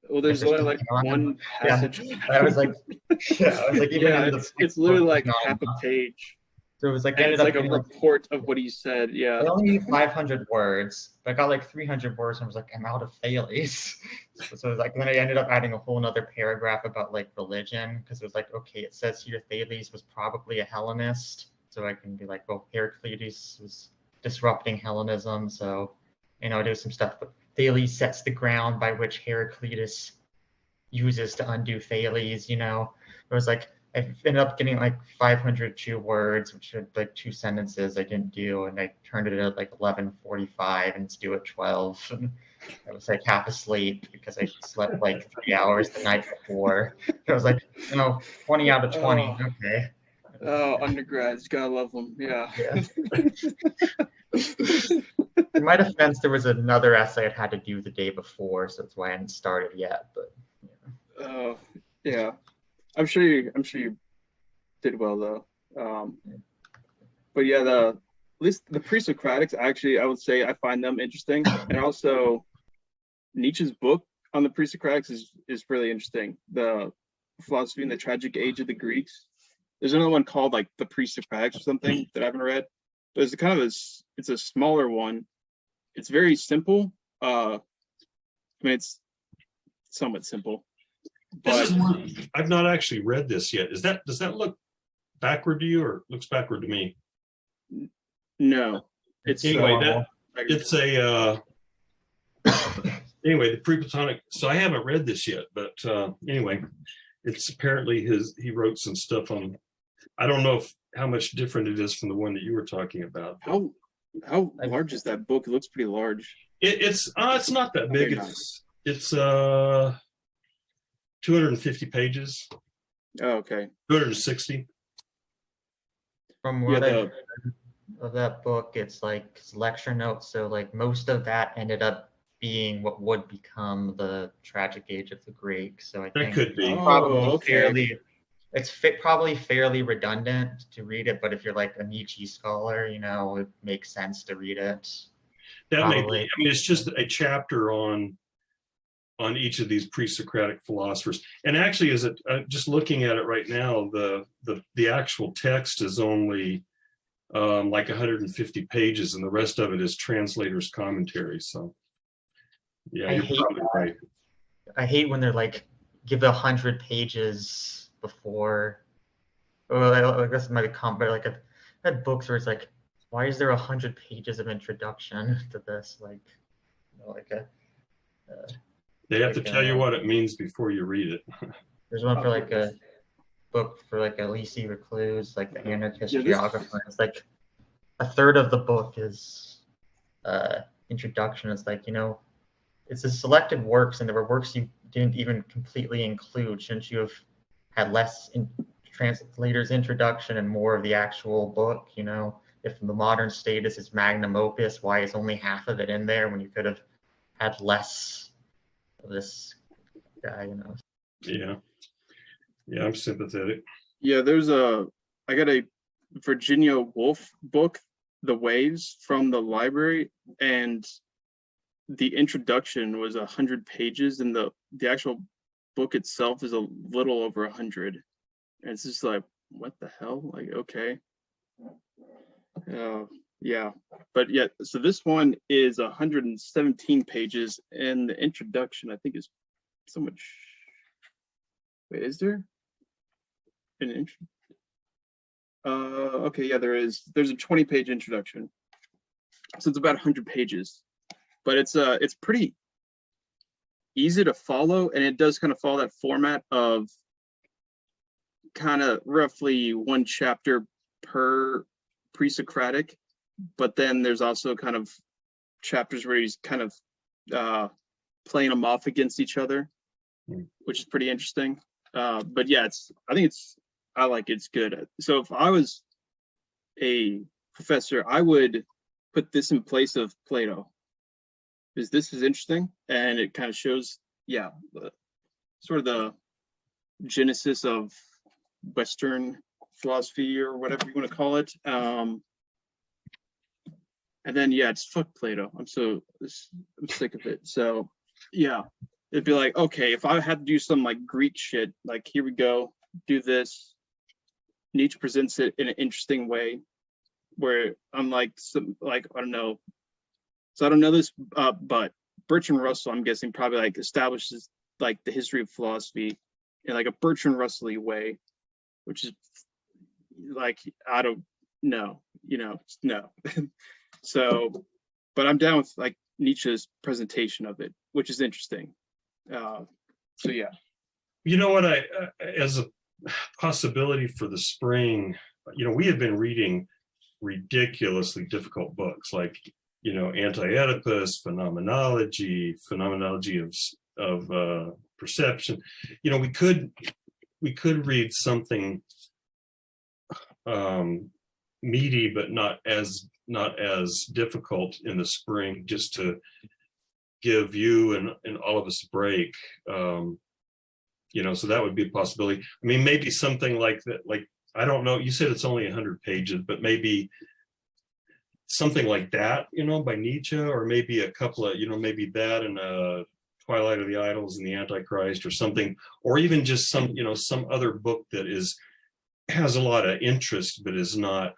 Well, there's only like one passage. Yeah. I was like, it's literally like half a page. So it was like, it's like a report of what he said. Yeah. I only need 500 words, but I got like 300 words and I was like, I'm out of Thales. So it was like, then I ended up adding a whole nother paragraph about like religion, because it was like, okay, it says here Thales was probably a Hellenist. So I can be like, well, Heraclitus was disrupting Hellenism. So, do some stuff, but Thales sets the ground by which Heraclitus uses to undo Thales, you know. It was like I ended up getting like 502 words, which are like 2 sentences I didn't do, and I turned it at like 11:45 and it's due at 12. And I was like half asleep because I slept like 3 hours the night before. I was like, no, 20 out of 20. Oh. Okay. Oh, undergrads, gotta love them. Yeah. Yeah. In my defense, there was another essay I had to do the day before, so that's why I hadn't started yet. But Oh, yeah. I'm sure you did well though. But yeah, at least the pre-Socratics, actually, I would say I find them interesting, and also Nietzsche's book on the pre-Socratics is really interesting. The philosophy in the tragic age of the Greeks. There's another one called like the pre-Socratics or something that I haven't read. But it's kind of it's a smaller one. It's very simple. I mean, it's somewhat simple. This But is one, I've not actually read this yet. Does that look backward to you, or looks backward to me? no, it's Anyway, it's a anyway, the pre-Platonic. So I haven't read this yet, but anyway, it's apparently he wrote some stuff on. I don't know how much different it is from the one that you were talking about. how large is that book? It looks pretty large. It's not that big. Okay, It's 250 pages. Oh, okay. 260. from what I read of that book, it's like lecture notes. So like most of that ended up being what would become the tragic age of the Greeks. So I That think could be. probably okay. probably fairly redundant to read it, but if you're like a Nietzsche scholar, you know, it makes sense to read it. That may be. Probably. I mean, it's just a chapter on each of these pre-Socratic philosophers. And actually, is it just looking at it right now, the actual text is only like 150 pages, and the rest of it is translators' commentary. So, yeah, you're probably right. I hate when they're like give 100 pages before. Well, I guess it might be but like I've had books where it's like, why is there 100 pages of introduction to this? Like, you know, like They have to like, tell you what it means before you read it. there's one for like a book for like Elise Recluse, like the anarchist Yeah, this- geographer. It's like a third of the book is introduction. It's like, you know, it's a selected works, and there were works you didn't even completely include. Shouldn't you have had less translators introduction and more of the actual book? You know, if the modern status is magnum opus, why is only half of it in there when you could have had less of this guy? You know. Yeah, I'm sympathetic. Yeah, I got a Virginia Woolf book, The Waves, from the library, and the introduction was 100 pages, and the actual book itself is a little over 100. And it's just like, what the hell? Like, okay. Yeah, but yeah, so this one is 117 pages, and the introduction I think is so much. Wait, is there an intro? Okay, yeah, there's a 20-page introduction, so it's about 100 pages, but it's pretty easy to follow, and it does kind of follow that format of kind of roughly one chapter per pre-Socratic, but then there's also kind of chapters where he's kind of playing them off against each other, which is pretty interesting. But yeah, I like it's good. So if I was a professor, I would put this in place of Plato, because this is interesting, and it kind of shows, yeah, sort of the genesis of Western philosophy, or whatever you want to call it. And then yeah, it's fuck Plato. I'm sick of it. So yeah, it'd be like, okay, if I had to do some like Greek shit, like here we go, do this. Nietzsche presents it in an interesting way, where I'm like, I don't know. So I don't know this, but Bertrand Russell, I'm guessing, probably like establishes like the history of philosophy in like a Bertrand Russell-y way, which is like, I don't know, no. So, but I'm down with like Nietzsche's presentation of it, which is interesting. So yeah, You know what, as a possibility for the spring, we have been reading ridiculously difficult books like, Anti-Oedipus, phenomenology of perception. We could read something meaty, but not as difficult in the spring, just to give you and all of us a break. So that would be a possibility. I mean, maybe something like that, like, I don't know, you said it's only 100 pages, but maybe something like that, by Nietzsche, or maybe a couple of, maybe that and Twilight of the Idols and the Antichrist or something, or even just some other book that has a lot of interest, but is not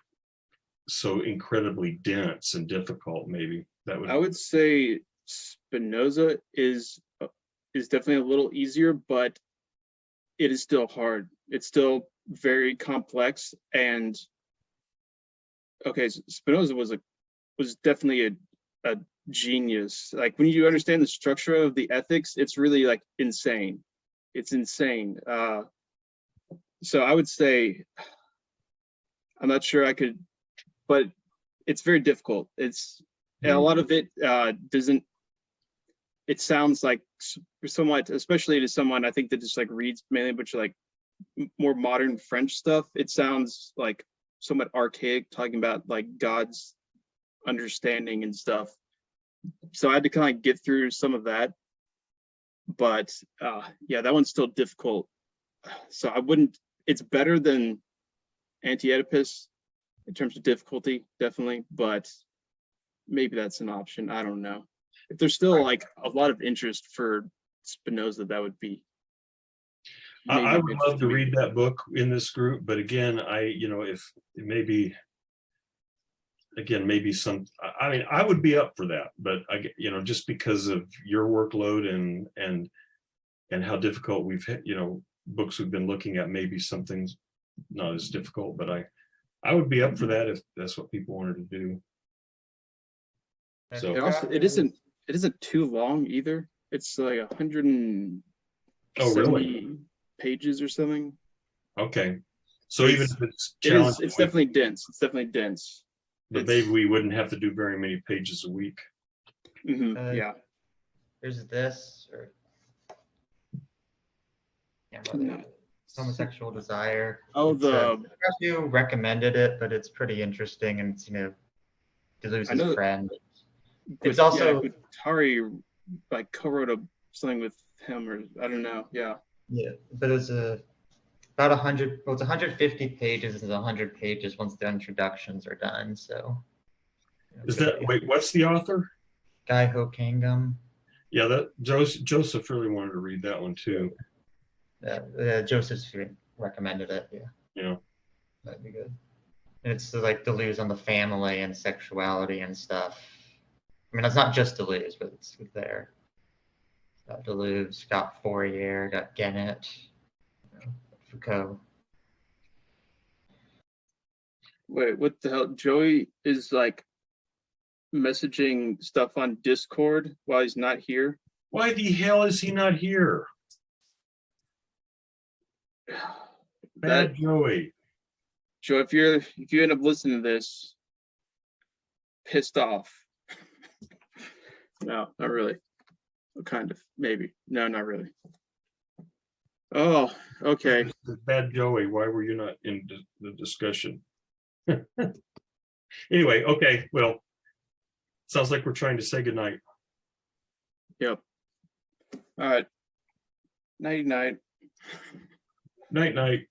so incredibly dense and difficult. Maybe that would. I would say Spinoza is definitely a little easier, but it is still hard. It's still very complex. And okay, Spinoza was definitely a genius. Like, when you understand the structure of the ethics, it's really like insane. It's insane. So I would say, I'm not sure I could, but it's very difficult. It's a lot of it doesn't. It sounds like somewhat, especially to someone I think that just like reads mainly a bunch of like more modern French stuff. It sounds like somewhat archaic, talking about like God's understanding and stuff. So I had to kind of get through some of that. But yeah, that one's still difficult. So I wouldn't. It's better than Anti-Oedipus in terms of difficulty, definitely. But maybe that's an option. I don't know. If there's still like a lot of interest for Spinoza, that would be. I would love to read that book in this group, but again, if maybe some. I mean, I would be up for that, but just because of your workload and how difficult we've hit, books we've been looking at, maybe something's not as difficult, but I would be up for that if that's what people wanted to do. So it isn't too long either. It's like 170 pages or something. Okay, so even if it's challenging, it's definitely dense. It's definitely dense. But maybe we wouldn't have to do very many pages a week. Yeah. There's this, or homosexual desire. Oh, you recommended it, but it's pretty interesting, and it's Deleuze's friend. It's also Guattari like co-wrote something with him, or I don't know. Yeah, but it's about 100. Well, it's 150 pages. It's 100 pages once the introductions are done. So what's the author? Guy Ho-Kangum. Yeah, that Joseph really wanted to read that one too. Joseph recommended it. Yeah, that'd be good. And it's like Deleuze on the family and sexuality and stuff. I mean, it's not just Deleuze, but it's there. Got Deleuze, got Fourier, got Gennett, Foucault. Wait, what the hell? Joey is like messaging stuff on Discord while he's not here. Why the hell is he not here? Bad Joey. Joe, if you end up listening to this, pissed off. No, not really. Kind of, maybe. No, not really. Oh, okay. Bad Joey, why were you not in the discussion? Anyway, okay, well, sounds like we're trying to say goodnight. Yep. All right. Night, night. Night, night.